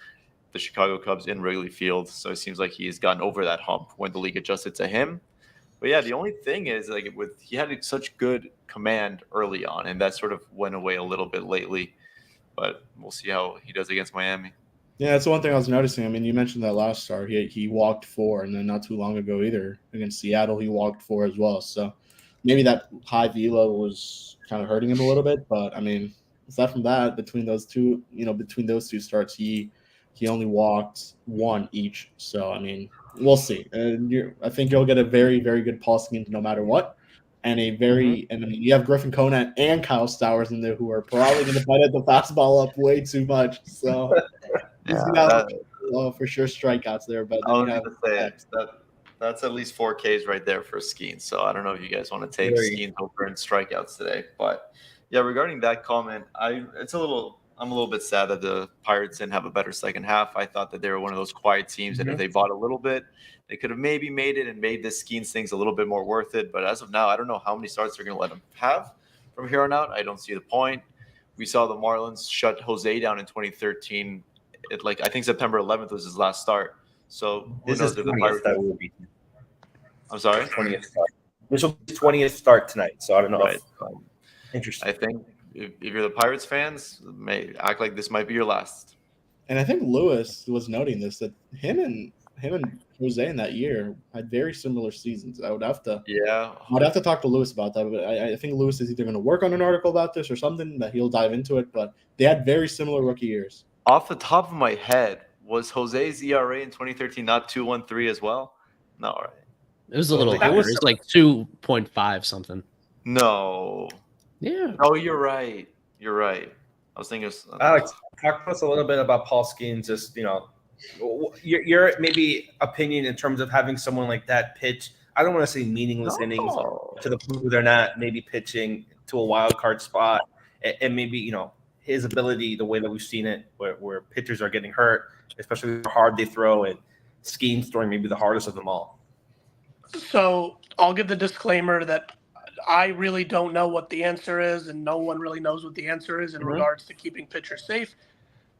the Chicago Cubs in Wrigley Field. So it seems like he has gotten over that hump when the league adjusted to him. But yeah, the only thing is, like, he had such good command early on, and that sort of went away a little bit lately. But we'll see how he does against Miami. Yeah, that's the one thing I was noticing. I mean, you mentioned that last start. He walked 4, and then not too long ago either against Seattle, he walked 4 as well. So maybe that high velo was kind of hurting him a little bit. But I mean, aside from that, between those two starts, he only walked 1 each. So I mean, we'll see. I think you'll get a very, very good Paul Skenes no matter what. And and I mean, you have Griffin Conant and Kyle Stowers in there who are probably going to fight at the fastball up way too much. So he's going to have for sure strikeouts there. But then that's at least 4 Ks right there for Skenes. So I don't know if you guys want to take Skenes over in strikeouts today. But yeah, regarding that comment, I'm a little bit sad that the Pirates didn't have a better second half. I thought that they were one of those quiet teams, and if they bought a little bit, they could have maybe made it and made this Skenes things a little bit more worth it. But as of now, I don't know how many starts they're going to let him have from here on out. I don't see the point. We saw the Marlins shut Jose down in 2013. I think September 11th was his last start. So this is the Pirates that will be. I'm sorry? 20th start. This will be 20th start tonight. So I don't know. Right. Interesting. I think if you're the Pirates fans, may act like this might be your last. And I think Lewis was noting this, that him and Jose in that year had very similar seasons. I would have to talk to Lewis about that, but I think Lewis is either going to work on an article about this or something that he'll dive into it. But they had very similar rookie years. Off the top of my head, was Jose's ERA in 2013 not 2.13 as well? No, right? It was a little higher. It was like 2.5 something. No. Yeah. Oh, you're right. I was thinking of Alex, talk to us a little bit about Paul Skenes. Just, your maybe opinion in terms of having someone like that pitch I don't want to say meaningless innings No. to the point where they're not maybe pitching to a wild card spot, and maybe his ability, the way that we've seen it, where pitchers are getting hurt, especially how hard they throw, and Skenes throwing maybe the hardest of them all. So I'll give the disclaimer that I really don't know what the answer is, and no one really knows what the answer is in regards to keeping pitchers safe.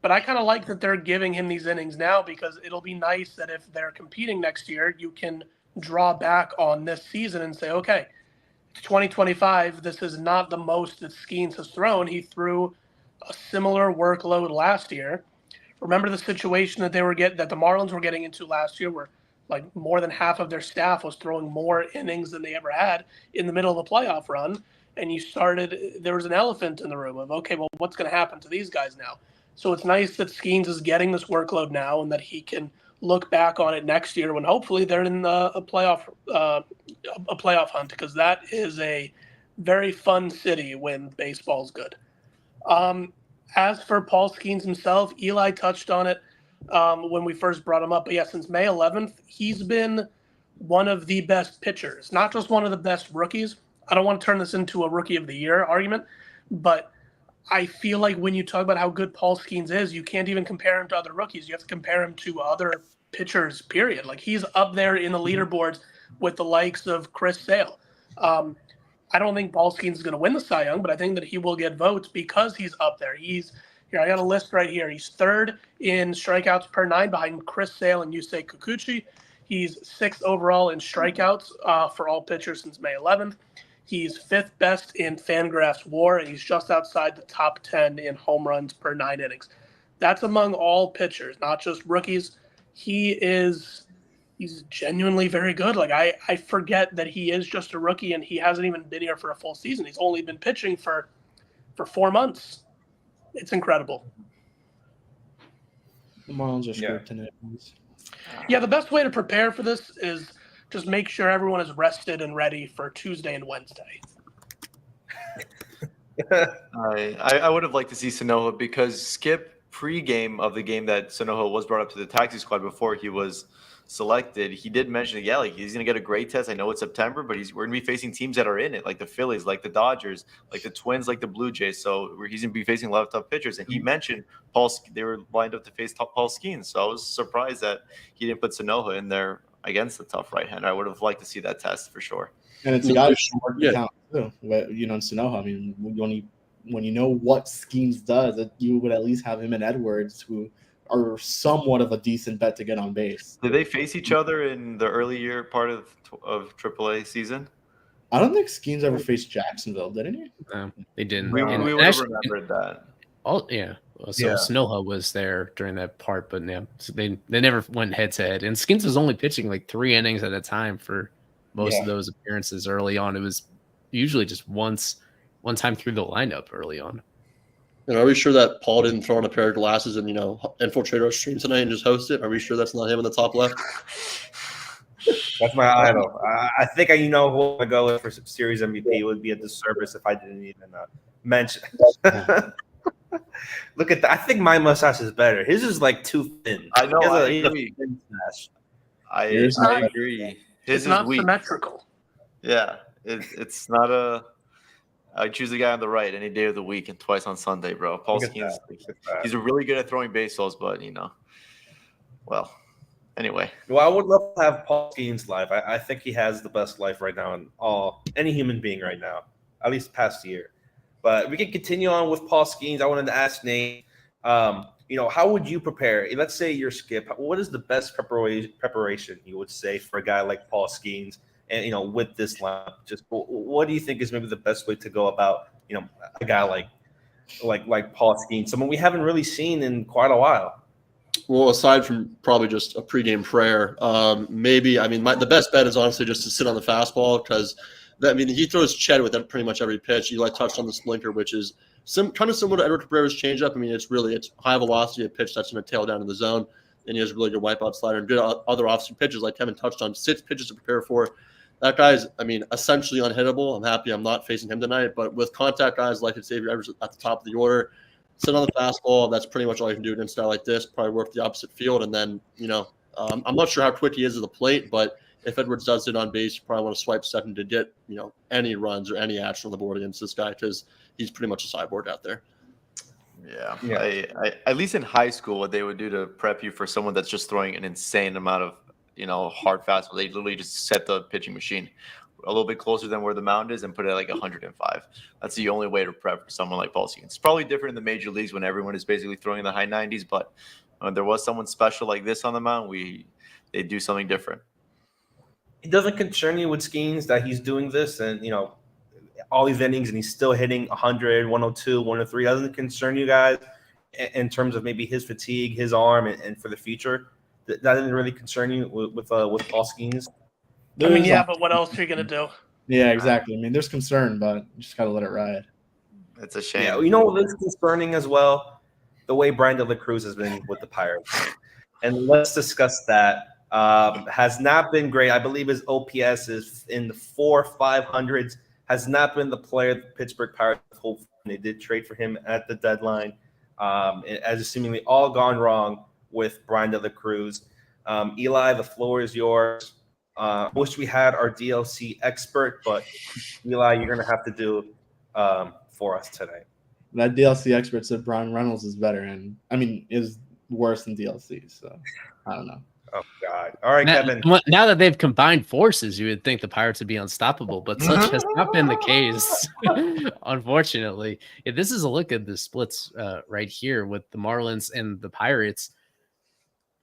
But I kind of like that they're giving him these innings now, because it'll be nice that if they're competing next year, you can draw back on this season and say, okay, it's 2025. This is not the most that Skenes has thrown. He threw a similar workload last year. Remember the situation that that the Marlins were getting into last year, where like more than half of their staff was throwing more innings than they ever had in the middle of the playoff run. And there was an elephant in the room of, okay, well, what's going to happen to these guys now? So it's nice that Skenes is getting this workload now, and that he can look back on it next year when hopefully they're in a playoff hunt, because that is a very fun city when baseball's good. As for Paul Skenes himself, Eli touched on it when we first brought him up. But yeah, since May 11th, he's been one of the best pitchers, not just one of the best rookies. I don't want to turn this into a rookie of the year argument, but I feel like when you talk about how good Paul Skenes is, you can't even compare him to other rookies. You have to compare him to other pitchers, period. Like, he's up there in the leaderboards with the likes of Chris Sale. I don't think Paul Skenes is going to win the Cy Young, but I think that he will get votes because he's up there. Here, I got a list right here. He's third in strikeouts per 9 behind Chris Sale and Yusei Kikuchi. He's 6th overall in strikeouts for all pitchers since May 11th. He's 5th best in Fangraphs WAR, and he's just outside the top 10 in home runs per 9 innings. That's among all pitchers, not just rookies. He's genuinely very good. Like, I forget that he is just a rookie, and he hasn't even been here for a full season. He's only been pitching for 4 months. It's incredible. The Marlins are screwed tonight. Yeah, the best way to prepare for this is just make sure everyone is rested and ready for Tuesday and Wednesday. I would have liked to see Sanoja, because Skip pre-game of the game that Sanoja was brought up to the taxi squad before he was selected, he did mention, like, he's going to get a great test. I know it's September, but we're going to be facing teams that are in it, like the Phillies, like the Dodgers, like the Twins, like the Blue Jays. So he's going to be facing a lot of tough pitchers. And he mentioned they were lined up to face Paul Skenes. So I was surprised that he didn't put Sanoja in there against the tough right-hander. I would have liked to see that test for sure. And it's a guy who's worked the count too. But, in Sanoja, I mean, when you know what Skenes does, that you would at least have him and Edwards, who are somewhat of a decent bet to get on base. Did they face each other in the early year part of AAA season? I don't think Skenes ever faced Jacksonville, didn't he? No, they didn't. We would have remembered that. Snoha was there during that part, but yeah, so they never went head to head. And Skenes was only pitching like 3 innings at a time for most of those appearances early on. It was usually just one time through the lineup early on. And are we sure that Paul didn't throw on a pair of glasses and infiltrate our stream tonight and just host it? Are we sure that's not him in the top left? That's my idol. I think who I go with for Series MVP. It would be a disservice if I didn't even mention. Look at that. I think my mustache is better. His is like too thin. I know. I agree. agree. His It's not is weak. symmetrical. Yeah, it's not a. I choose the guy on the right any day of the week and twice on Sunday, bro. Paul Skenes, he's really good at throwing baseballs, but well, anyway. Well, I would love to have Paul Skenes live. I think he has the best life right now in any human being right now, at least past year. But we can continue on with Paul Skenes. I wanted to ask Nate, how would you prepare? Let's say you're Skip. What is the best preparation you would say for a guy like Paul Skenes? And with this lineup, just what do you think is maybe the best way to go about a guy like Paul Skenes, someone we haven't really seen in quite a while? Well, aside from probably just a pregame prayer, the best bet is honestly just to sit on the fastball, because he throws Ched with pretty much every pitch. Eli touched on the splinter, which is kind of similar to Edward Cabrera's changeup. I mean, it's high velocity, a pitch that's going to tail down to the zone, and he has a really good wipeout slider and good other offsuit pitches, like Kevin touched on. 6 pitches to prepare for. That guy's, essentially unhittable. I'm happy I'm not facing him tonight. But with contact guys like Xavier Evers at the top of the order, sit on the fastball. That's pretty much all you can do against a guy like this. Probably work the opposite field. And then, I'm not sure how quick he is at the plate, but if Edwards does it on base, you probably want to swipe second to get, any runs or any action on the board against this guy because he's pretty much a sideboard out there. Yeah. Yeah. I at least in high school, what they would do to prep you for someone that's just throwing an insane amount of, hard fastball, they literally just set the pitching machine a little bit closer than where the mound is and put it at like 105. That's the only way to prep for someone like Paul Skenes. It's probably different in the major leagues when everyone is basically throwing in the high 90s, but when there was someone special like this on the mound, they do something different. It doesn't concern you with Skenes that he's doing this and, all these innings and he's still hitting 100, 102, 103. Doesn't concern you guys in terms of maybe his fatigue, his arm, and for the future? That doesn't really concern you with Paul Skenes? I mean, yeah, but what else are you going to do? Yeah, exactly. I mean, there's concern, but you just got to let it ride. It's a shame. Yeah, what's concerning as well? The way Brian De La Cruz has been with the Pirates. And let's discuss that. Has not been great. I believe his OPS is in the 400-500s. Has not been the player the Pittsburgh Pirates hoped. They did trade for him at the deadline. As seemingly all gone wrong with Brian De La Cruz. Eli, the floor is yours. Wish we had our DLC expert, but Eli, you're going to have to do for us today. That DLC expert said Brian Reynolds is better, and is worse than DLC. So I don't know. Oh God! All right, now, Kevin. Now that they've combined forces, you would think the Pirates would be unstoppable, but such has not been the case, unfortunately. Yeah, this is a look at the splits right here with the Marlins and the Pirates.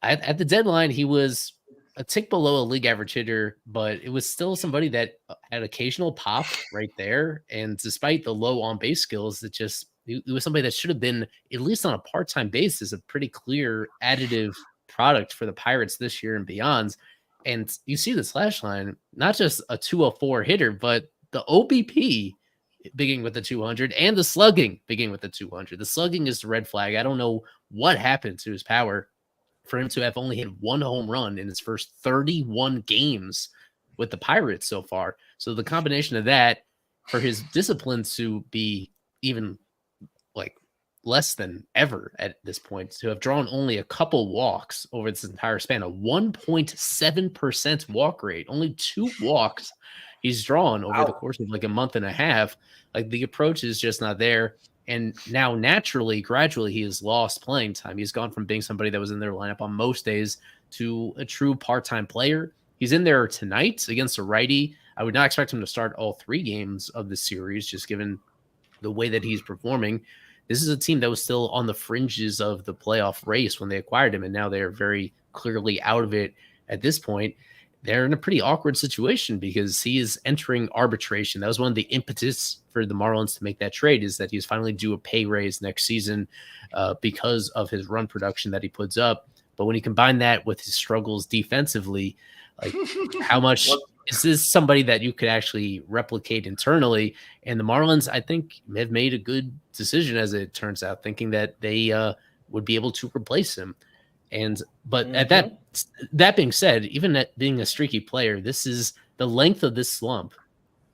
At the deadline, he was a tick below a league average hitter, but it was still somebody that had occasional pop right there. And despite the low on base skills, it was somebody that should have been, at least on a part-time basis, a pretty clear additive product for the Pirates this year and beyond. And you see the slash line, not just a 204 hitter, but the OBP beginning with the 200 and the slugging beginning with the 200. The slugging is the red flag. I don't know what happened to his power for him to have only hit one home run in his first 31 games with the Pirates so far. So the combination of that, for his discipline to be even like less than ever at this point, to have drawn only a couple walks over this entire span, a 1.7% walk rate, only 2 walks he's drawn over the course of like a month and a half. Like, the approach is just not there. And now naturally, gradually, he has lost playing time. He's gone from being somebody that was in their lineup on most days to a true part-time player. He's in there tonight against a righty. I would not expect him to start all 3 games of the series, just given the way that he's performing. This is a team that was still on the fringes of the playoff race when they acquired him, and now they're very clearly out of it at this point. They're in a pretty awkward situation because he is entering arbitration. That was one of the impetus for the Marlins to make that trade, is that he's finally due a pay raise next season because of his run production that he puts up. But when you combine that with his struggles defensively, like, how much is this somebody that you could actually replicate internally? And the Marlins, I think, have made a good decision, as it turns out, thinking that they would be able to replace him. But at that being said, even at being a streaky player, this is the length of this slump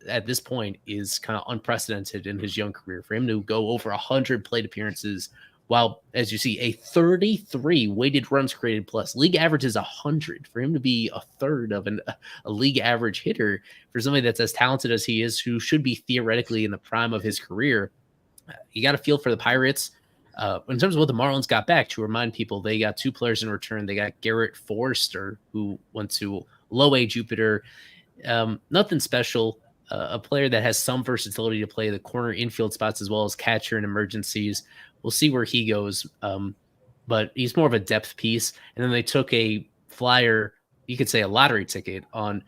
at this point is kind of unprecedented in his young career. For him to go over 100 plate appearances, while, as you see, a 33 weighted runs created plus, league average is 100. For him to be a third of a league average hitter, for somebody that's as talented as he is, who should be theoretically in the prime of his career, you got to feel for the Pirates. In terms of what the Marlins got back, to remind people, they got 2 players in return. They got Garrett Forrester, who went to low A Jupiter. Nothing special. A player that has some versatility to play the corner infield spots as well as catcher in emergencies. We'll see where he goes. But he's more of a depth piece. And then they took a flyer, you could say a lottery ticket, on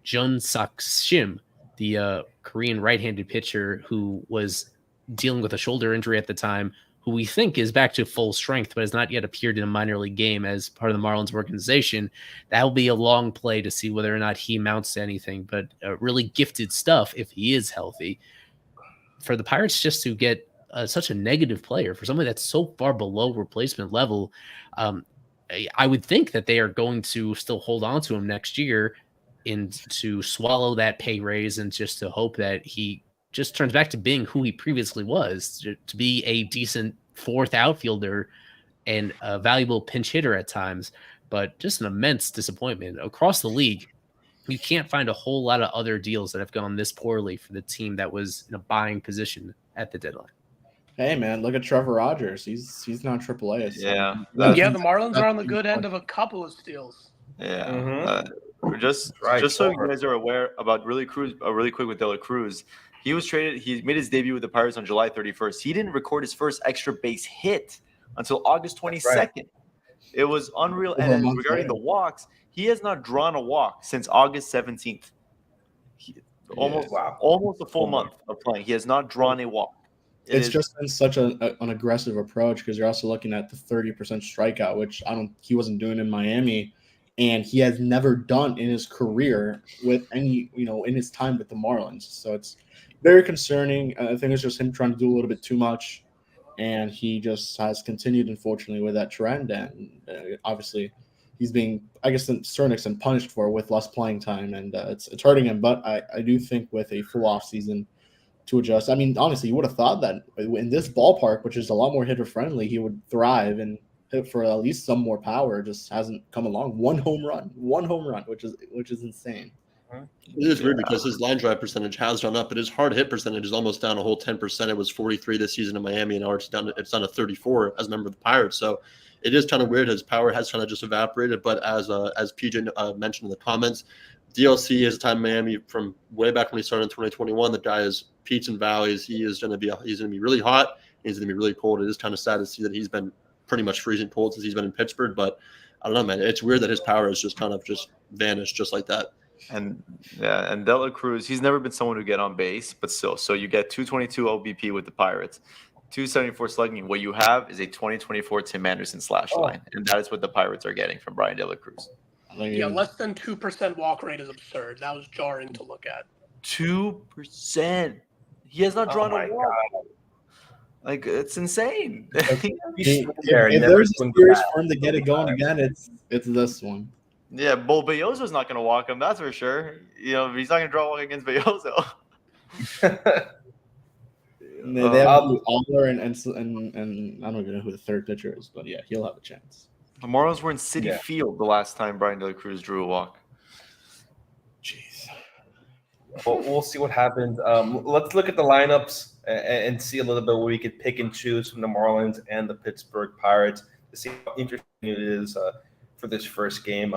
Jun Sak-shim, the Korean right-handed pitcher who was dealing with a shoulder injury at the time, who we think is back to full strength, but has not yet appeared in a minor league game as part of the Marlins organization. That will be a long play to see whether or not he mounts to anything, but really gifted stuff if he is healthy. For the Pirates just to get such a negative player, for somebody that's so far below replacement level, I would think that they are going to still hold on to him next year and to swallow that pay raise, and just to hope that he just turns back to being who he previously was, to be a decent 4th outfielder and a valuable pinch hitter at times. But just an immense disappointment across the league. you can't find a whole lot of other deals that have gone this poorly for the team that was in a buying position at the deadline. Hey man, look at Trevor Rogers. He's not AAA. So Yeah, Yeah, the Marlins are on the good end of a couple of steals. yeah. Mhm. Just Right, so sure. you guys are aware about really quick with De La Cruz. He was traded. He made his debut with the Pirates on July 31st. He didn't record his first extra base hit until August 22nd. It was unreal. Over a And month regarding later. the walks, he has not drawn a walk since August 17th. Almost a full month of playing. He has not drawn a walk. It's just been such an aggressive approach because you're also looking at the 30% strikeout, which he wasn't doing in Miami, and he has never done in his career with any, in his time with the Marlins. So it's very concerning. I think it's just him trying to do a little bit too much, and he just has continued, unfortunately, with that trend. And obviously, he's being, I guess, to a certain extent punished for it with less playing time, and it's hurting him. But I do think with a full off season to adjust. I mean, honestly, you would have thought that in this ballpark, which is a lot more hitter friendly, he would thrive and hit for at least some more power. Just hasn't come along. One home run, which is insane. It is weird because his line drive percentage has gone up, but his hard hit percentage is almost down a whole 10%. It was 43 this season in Miami, and now it's down to 34 as a member of the Pirates. So it is kind of weird. His power has kind of just evaporated. But as PJ mentioned in the comments, DLC his time in Miami from way back when he started in 2021. The guy is peaks and valleys. He's going to be really hot. He's going to be really cold. It is kind of sad to see that he's been pretty much freezing cold since he's been in Pittsburgh. But I don't know, man. It's weird that his power has just kind of just vanished just like that. And De La Cruz, he's never been someone to get on base, but still. So you get 222 OBP with the Pirates, 274 slugging. What you have is a 2024 Tim Anderson slash line, and that is what the Pirates are getting from Brian De La Cruz. Yeah, less than 2% walk rate is absurd. That was jarring to look at. 2%. He has not drawn a walk. God. Like, it's insane. If there's a series for him to get it going again, it's this one. Yeah, Bellozo's not going to walk him. That's for sure. He's not going to draw a walk against Bellozo. They have Aller and I don't even know who the third pitcher is, but yeah, he'll have a chance. The Marlins were in Citi Field the last time Brian De La Cruz drew a walk. Jeez. Well, we'll see what happens. Let's look at the lineups and see a little bit where we could pick and choose from the Marlins and the Pittsburgh Pirates to see how interesting it is for this first game.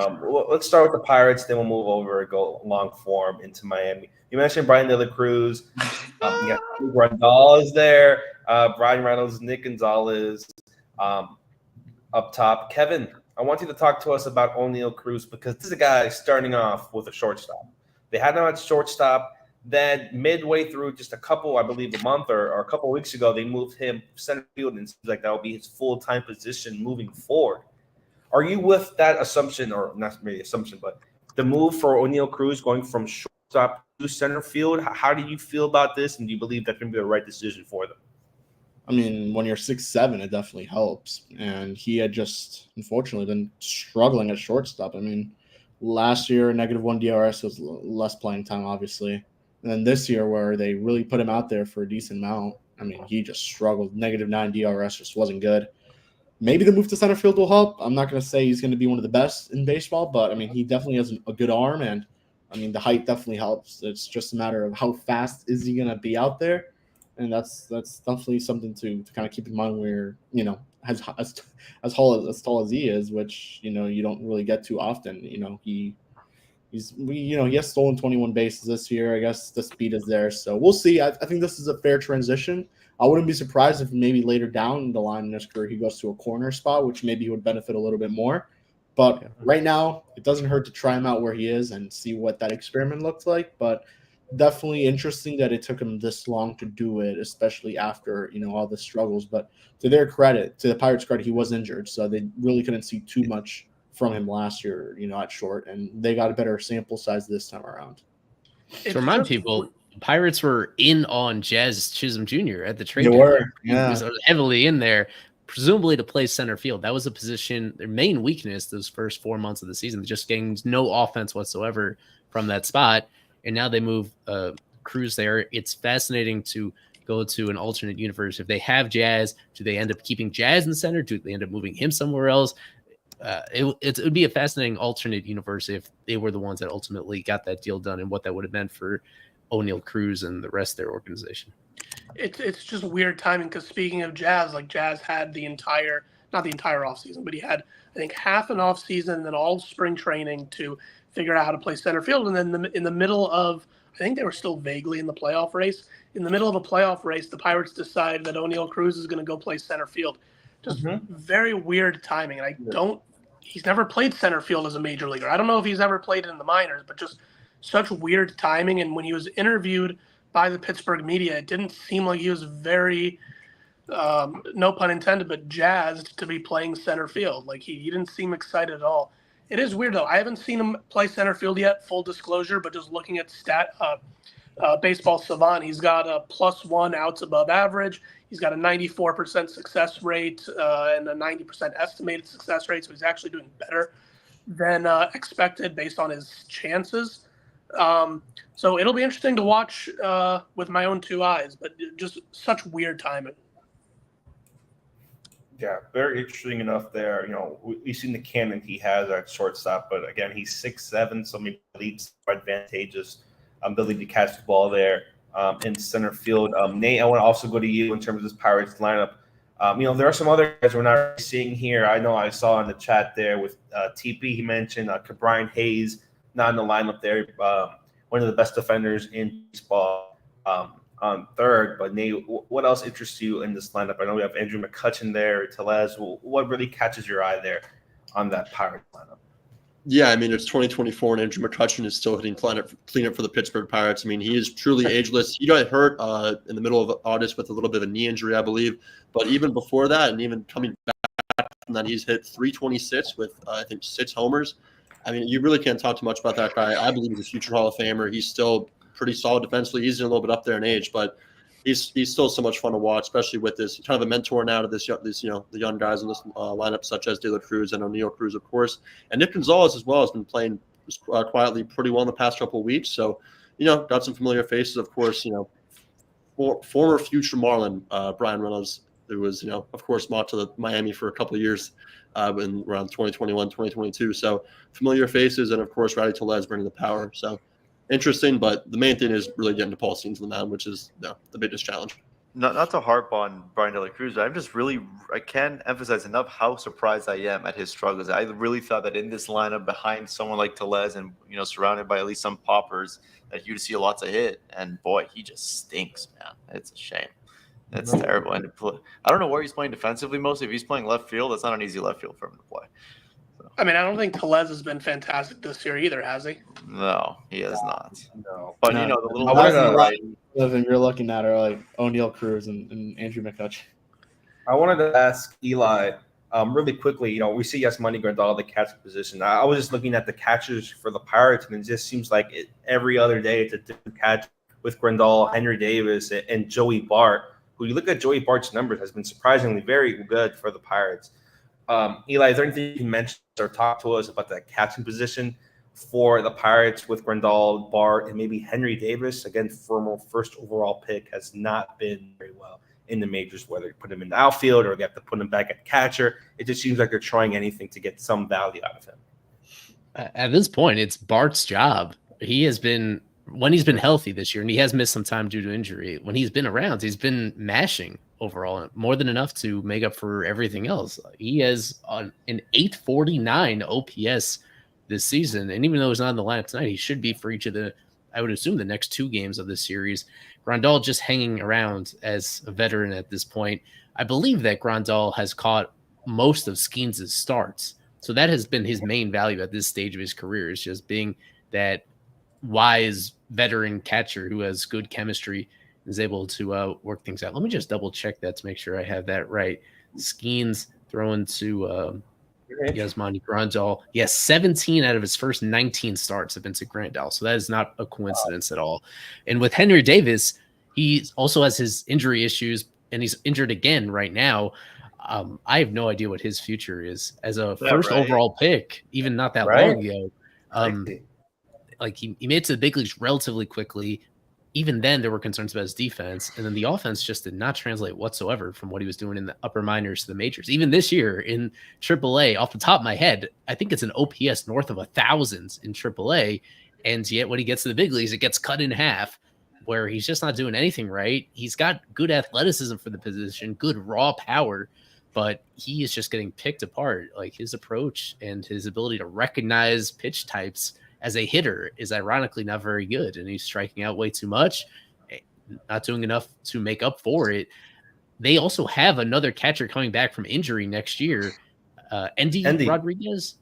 Let's start with the Pirates, then we'll move over and go long form into Miami. You mentioned Brian De La Cruz. You got Grandal is there. Brian Reynolds, Nick Gonzalez up top. Kevin, I want you to talk to us about O'Neal Cruz because this is a guy starting off with a shortstop. They had him at shortstop. Then midway through, just a month or a couple of weeks ago, they moved him center field, and it seems like that will be his full-time position moving forward. Are you with that assumption, or not maybe assumption, but the move for O'Neal Cruz going from shortstop to center field? How do you feel about this, and do you believe that can be the right decision for them? I mean, when you're 6'7", it definitely helps. And he had just, unfortunately, been struggling at shortstop. I mean, last year, -1 DRS was less playing time, obviously. And then this year, where they really put him out there for a decent amount, I mean, he just struggled. -9 DRS just wasn't good. Maybe the move to center field will help. I'm not going to say he's going to be one of the best in baseball, but, I mean, he definitely has a good arm. And, I mean, the height definitely helps. It's just a matter of how fast is he going to be out there. And that's definitely something to kind of keep in mind where, as tall as he is, which, you don't really get too often. He has stolen 21 bases this year. I guess the speed is there. So we'll see. I think this is a fair transition. I wouldn't be surprised if maybe later down the line in his career he goes to a corner spot, which maybe he would benefit a little bit more. But right now, it doesn't hurt to try him out where he is and see what that experiment looks like. But definitely interesting that it took him this long to do it, especially after, all the struggles. But to their credit, to the Pirates' credit, he was injured. So they really couldn't see too much from him last year, at short. And they got a better sample size this time around. To remind people, Pirates were in on Jazz Chisholm Jr. at the trade. They were, yeah. He was heavily in there, presumably to play center field. That was a position, their main weakness those first 4 months of the season, just getting no offense whatsoever from that spot. And now they move Cruz there. It's fascinating to go to an alternate universe. If they have Jazz, do they end up keeping Jazz in the center? Do they end up moving him somewhere else? it would be a fascinating alternate universe if they were the ones that ultimately got that deal done and what that would have meant for O'Neal Cruz and the rest of their organization. It's just weird timing because speaking of Jazz, like Jazz had not the entire offseason, but he had, I think, half an offseason and then all spring training to figure out how to play center field. And then in the middle of, I think they were still vaguely in the playoff race. In the middle of a playoff race, the Pirates decide that O'Neal Cruz is going to go play center field. Just very weird timing. And he's never played center field as a major leaguer. I don't know if he's ever played it in the minors, but just such weird timing. And when he was interviewed by the Pittsburgh media, it didn't seem like he was very, no pun intended, but jazzed to be playing center field. Like he didn't seem excited at all. It is weird though. I haven't seen him play center field yet, full disclosure, but just looking at Baseball Savant, he's got a +1 outs above average. He's got a 94% success rate and a 90% estimated success rate. So he's actually doing better than expected based on his chances. So it'll be interesting to watch with my own two eyes, but just such weird timing. Yeah, very interesting enough there. You know, we've seen the cannon he has at shortstop, but again, he's 6'7", so maybe leads advantageous ability to catch the ball there in center field. Nate, I want to also go to you in terms of this Pirates lineup. You know, there are some other guys we're not really seeing here. I know I saw in the chat there with TP, he mentioned Brian Hayes, not in the lineup there. One of the best defenders in baseball on third. But Nate, what else interests you in this lineup? I know we have Andrew McCutchen there, Tellez. What really catches your eye there on that Pirates lineup? Yeah, I mean, it's 2024, and Andrew McCutchen is still hitting cleanup for the Pittsburgh Pirates. I mean, he is truly ageless. He got hurt in the middle of August with a little bit of a knee injury, I believe. But even before that, and even coming back from that, he's hit 326 with, I think, 6 homers. I mean, you really can't talk too much about that guy. I believe he's a future Hall of Famer. He's still pretty solid defensively. He's a little bit up there in age, but he's still so much fun to watch, especially with this kind of a mentor now to this the young guys in this lineup, such as De La Cruz and O'Neal Cruz, of course. And Nick Gonzalez as well has been playing quietly pretty well in the past couple of weeks. So, you know, got some familiar faces, of course. You know, former future Marlin Brian Reynolds, who was, you know, of course, mocked to the Miami for a couple of years in around 2021, 2022. So familiar faces, and of course, Rowdy Tellez bringing the power. So interesting, but the main thing is really getting to Paul Skenes in the mound, which is the biggest challenge. Not to harp on Brian De La Cruz, but I can't emphasize enough how surprised I am at his struggles. I really thought that in this lineup, behind someone like Tellez and, you know, surrounded by at least some poppers, that you'd see lots of hit. And boy, he just stinks, man. It's a shame. It's terrible. And I don't know where he's playing defensively mostly. If he's playing left field, that's not an easy left field for him to play. So. I mean, I don't think Tellez has been fantastic this year either, has he? No, he has not. No. But, No. you know, the little right you're looking at are like O'Neal Cruz and Andrew McCutchen. I wanted to ask Eli really quickly. You know, we see Yasmani Grandal, the catcher position. I was just looking at the catchers for the Pirates, and it just seems like every other day it's a different catch with Grandal, Henry Davis, and Joey Bart. Who you look at Joey Bart's numbers has been surprisingly very good for the Pirates. Eli, is there anything you can mention or talk to us about that catching position for the Pirates with Grandal, Bart, and maybe Henry Davis? Again, former first overall pick, has not been very well in the majors, whether you put him in the outfield or they have to put him back at catcher. It just seems like they're trying anything to get some value out of him. At this point, it's Bart's job. He has been, when he's been healthy this year, and he has missed some time due to injury, when he's been around, he's been mashing overall, more than enough to make up for everything else. He has an 849 OPS this season, and even though he's not in the lineup tonight, he should be for each of the, I would assume, the next 2 games of this series. Grandal just hanging around as a veteran at this point. I believe that Grandal has caught most of Skenes' starts, so that has been his main value at this stage of his career, is just being that wise veteran catcher who has good chemistry, is able to work things out. Let me just double check that to make sure I have that right. Skenes throwing to Yasmani Grandal. Yes, 17 out of his first 19 starts have been to Grandal, so that is not a coincidence at all. And with Henry Davis, he also has his injury issues, and he's injured again right now. I have no idea what his future is as a first overall pick, even not that long ago. Like he made it to the big leagues relatively quickly, even then there were concerns about his defense, and then the offense just did not translate whatsoever from what he was doing in the upper minors to the majors. Even this year in AAA, off the top of my head, I think it's an OPS north of 1,000 in AAA, and yet when he gets to the big leagues, it gets cut in half, where he's just not doing anything right. He's got good athleticism for the position, good raw power, but he is just getting picked apart. Like, his approach and his ability to recognize pitch types as a hitter is ironically not very good, and he's striking out way too much, not doing enough to make up for it. They also have another catcher coming back from injury next year, Endy Rodriguez,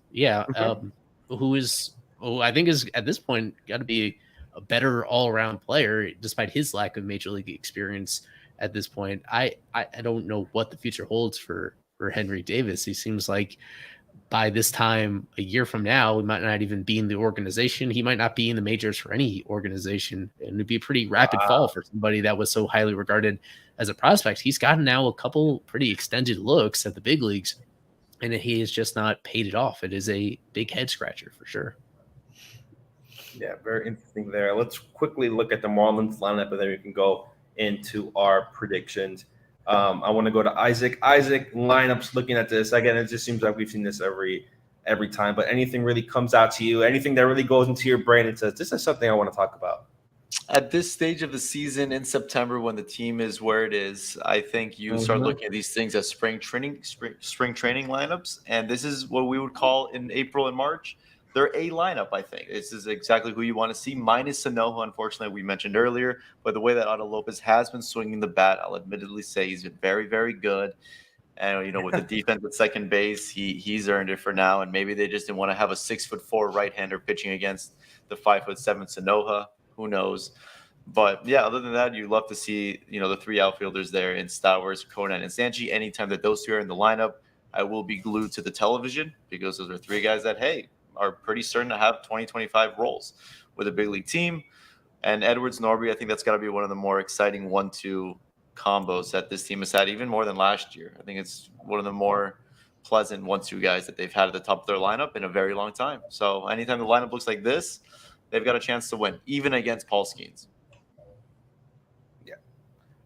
who I think is at this point got to be a better all-around player despite his lack of major league experience at this point. I don't know what the future holds for Henry Davis. He seems like by this time a year from now, he might not even be in the organization. He might not be in the majors for any organization. And it'd be a pretty rapid fall for somebody that was so highly regarded as a prospect. He's gotten now a couple pretty extended looks at the big leagues, and he has just not paid it off. It is a big head scratcher for sure. Yeah, very interesting there. Let's quickly look at the Marlins lineup, and then we can go into our predictions. I want to go to Isaac. Isaac, lineups, looking at this again, it just seems like we've seen this every time, but anything really comes out to you, anything that really goes into your brain and says, this is something I want to talk about? At this stage of the season in September, when the team is where it is, I think you start looking at these things as spring training lineups, and this is what we would call in April and March. They're a lineup, I think. This is exactly who you want to see, minus Sanoja, unfortunately, we mentioned earlier. But the way that Otto Lopez has been swinging the bat, I'll admittedly say he's been very, very good. And, with the defense at second base, he's earned it for now. And maybe they just didn't want to have a 6'4" right-hander pitching against the 5'7" Sanoja. Who knows? But, yeah, other than that, you love to see, the three outfielders there in Stowers, Conan, and Sanchi. Anytime that those two are in the lineup, I will be glued to the television because those are three guys that, are pretty certain to have 2025 roles with a big league team. And Edwards Norby, I think that's got to be one of the more exciting 1-2 combos that this team has had, even more than last year. I think it's one of the more pleasant 1-2 guys that they've had at the top of their lineup in a very long time. So anytime the lineup looks like this, they've got a chance to win, even against Paul Skenes. Yeah,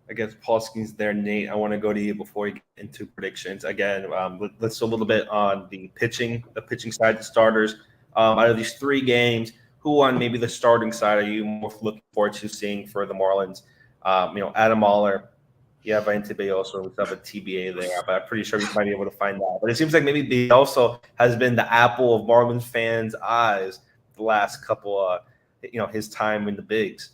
against Paul Skenes there, Nate, I want to go to you before we get into predictions. Again, let's do a little bit on the pitching side, the starters. Out of these three games, who on maybe the starting side are you more looking forward to seeing for the Marlins? Adam Mahler, you have Belloso, we have a TBA there, but I'm pretty sure we might be able to find out. But it seems like maybe Belloso has been the apple of Marlins fans' eyes the last couple his time in the bigs.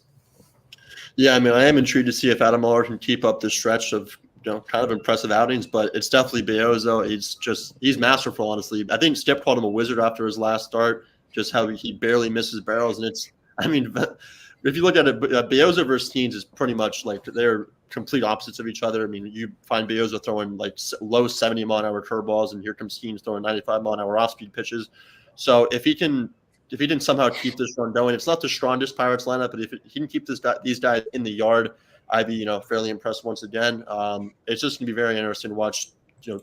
Yeah, I am intrigued to see if Adam Mahler can keep up this stretch of kind of impressive outings, but it's definitely Belloso. He's masterful, honestly. I think Skip called him a wizard after his last start, just how he barely misses barrels. And if you look at it, Belloso versus Skenes is pretty much like they're complete opposites of each other. You find Belloso throwing like low 70-mile-an-hour curveballs, and here comes Skenes throwing 95-mile-an-hour off-speed pitches. So if he can somehow keep this run going, it's not the strongest Pirates lineup, but if he can keep these guys in the yard, I'd be, fairly impressed once again. It's just going to be very interesting to watch,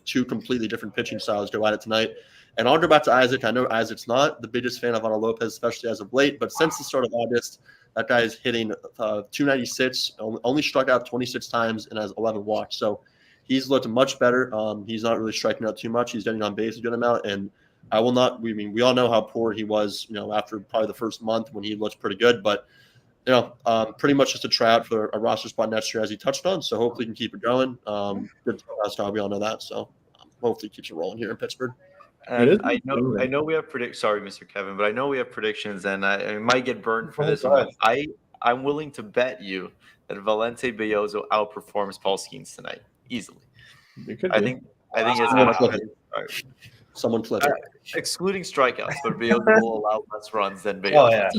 two completely different pitching styles go at it tonight. And I'll go back to Isaac. I know Isaac's not the biggest fan of Otto Lopez, especially as of late, but since the start of August, that guy is hitting 296, only struck out 26 times and has 11 walks. So he's looked much better. He's not really striking out too much. He's getting on base a good amount. And we all know how poor he was, after probably the first month when he looked pretty good, but pretty much just a try out for a roster spot next year, as he touched on. So hopefully he can keep it going. Good last time, we all know that. So hopefully he keeps it rolling here in Pittsburgh. And I know we have Sorry, Mr. Kevin, but I know we have predictions, and I might get burned for this one. I'm willing to bet you that Valente Belloso outperforms Paul Skenes tonight easily. I think it's someone flip it. Excluding strikeouts, but Belloso will allow less runs than Belloso. Oh yeah,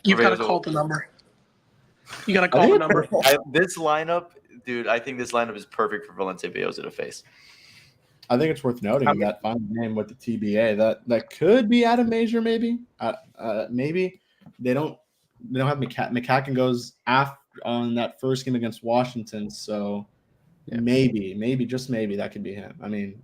You've got to call the number. You got to call the number. This lineup, dude, I think this lineup is perfect for Valente Belloso to face. I think it's worth noting that final game with the TBA that could be Adam Major, maybe. Maybe they don't have McCacken goes after on that first game against Washington, so maybe just maybe that could be him.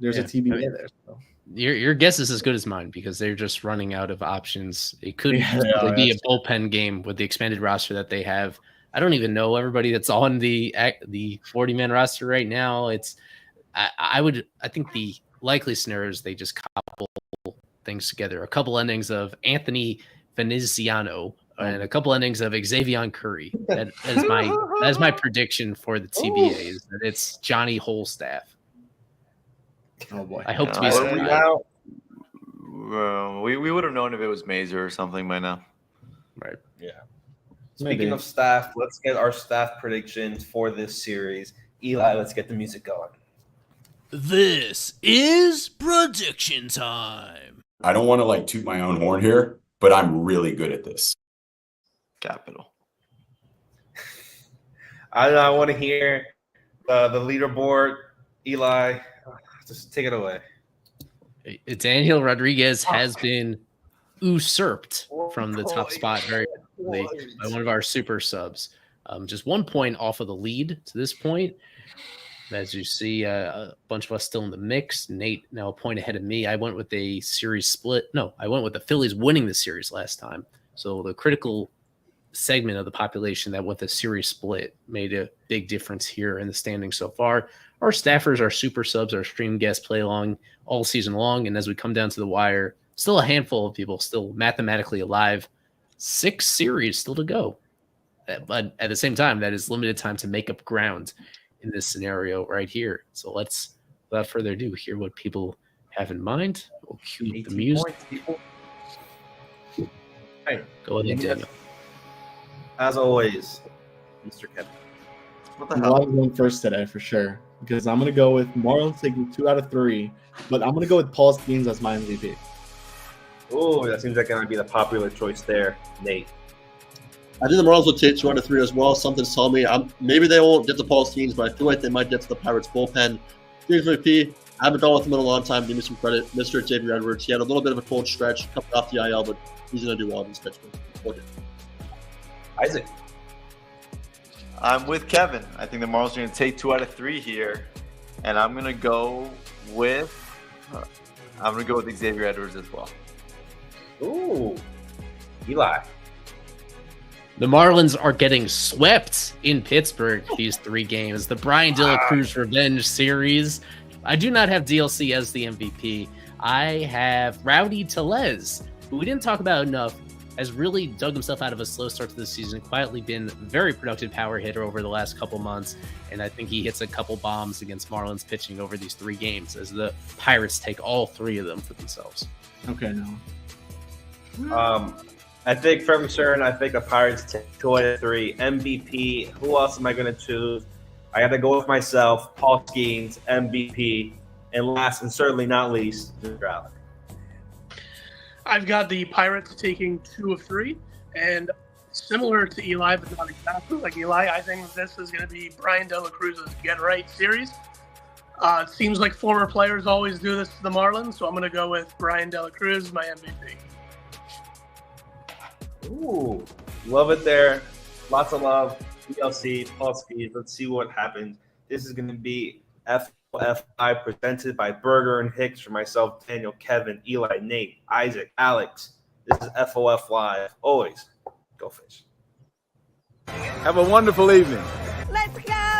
There's a TBA there. So. Your guess is as good as mine because they're just running out of options. It could be a bullpen game with the expanded roster that they have. I don't even know everybody that's on the 40-man roster right now. I think the likely scenario is they just couple things together. A couple endings of Anthony Veneziano and a couple endings of Xavier Curry. That is my prediction for the TBA is that it's Johnny Holstaff. Oh boy. I hope to be Well, surprised. we would have known if it was Mazer or something by now. Right. Yeah. Maybe. Speaking of staff, let's get our staff predictions for this series. Eli, let's get the music going. This is prediction time. I don't want to like toot my own horn here, but I'm really good at this. Capital. I want to hear the leaderboard. Eli, just take it away. Daniel Rodriguez has been usurped from the top spot very quickly by one of our super subs. Just 1 point off of the lead to this point. As you see, a bunch of us still in the mix. Nate now a point ahead of me. I went with a series split. No, I went with the Phillies winning the series last time. So the critical segment of the population that went the series split made a big difference here in the standings so far. Our staffers, our super subs, our stream guests play along all season long. And as we come down to the wire, still a handful of people still mathematically alive. 6 series still to go. But at the same time, that is limited time to make up ground in this scenario right here. So let's, without further ado, hear what people have in mind. We'll cue the music. Hey, Go ahead, Daniel. as always, Mr. Kevin. What the I'm hell? going first today for sure because I'm going to go with Marlins taking 2 out of 3, but I'm going to go with Paul Skenes as my MVP. Oh, that seems like going to be the popular choice there, Nate. I think the Marlins will take 2 out of 3 as well. Something's telling me maybe they won't get to Paul Skenes, but I feel like they might get to the Pirates bullpen. Skenes MVP. I haven't gone with him in a long time. Give me some credit, Mr. Xavier Edwards. He had a little bit of a cold stretch coming off the IL, but he's going to do well in this pitch. Okay. Isaac. I'm with Kevin. I think the Marlins are going to take 2 out of 3 here, and I'm going to go with Xavier Edwards as well. Ooh, Eli. The Marlins are getting swept in Pittsburgh these 3 games. The Brian De La Cruz Revenge Series. I do not have DLC as the MVP. I have Rowdy Tellez, who we didn't talk about enough, has really dug himself out of a slow start to the season, quietly been very productive power hitter over the last couple months, and I think he hits a couple bombs against Marlins pitching over these 3 games as the Pirates take all 3 of them for themselves. Okay, no. I think from concern, I think the Pirates take 2 out of 3. MVP. Who else am I going to choose? I got to go with myself. Paul Skenes, MVP, and last and certainly not least, Mr. Alec. I've got the Pirates taking 2 of 3, and similar to Eli, but not exactly like Eli, I think this is going to be Brian De La Cruz's get-right series. It seems like former players always do this to the Marlins, so I'm going to go with Brian De La Cruz, my MVP. Ooh, love it there. Lots of love. DLC, Paul Skenes. Let's see what happens. This is going to be FOFI presented by Berger and Hicks for myself, Daniel, Kevin, Eli, Nate, Isaac, Alex. This is FOF Live. Always go Fish. Have a wonderful evening. Let's go!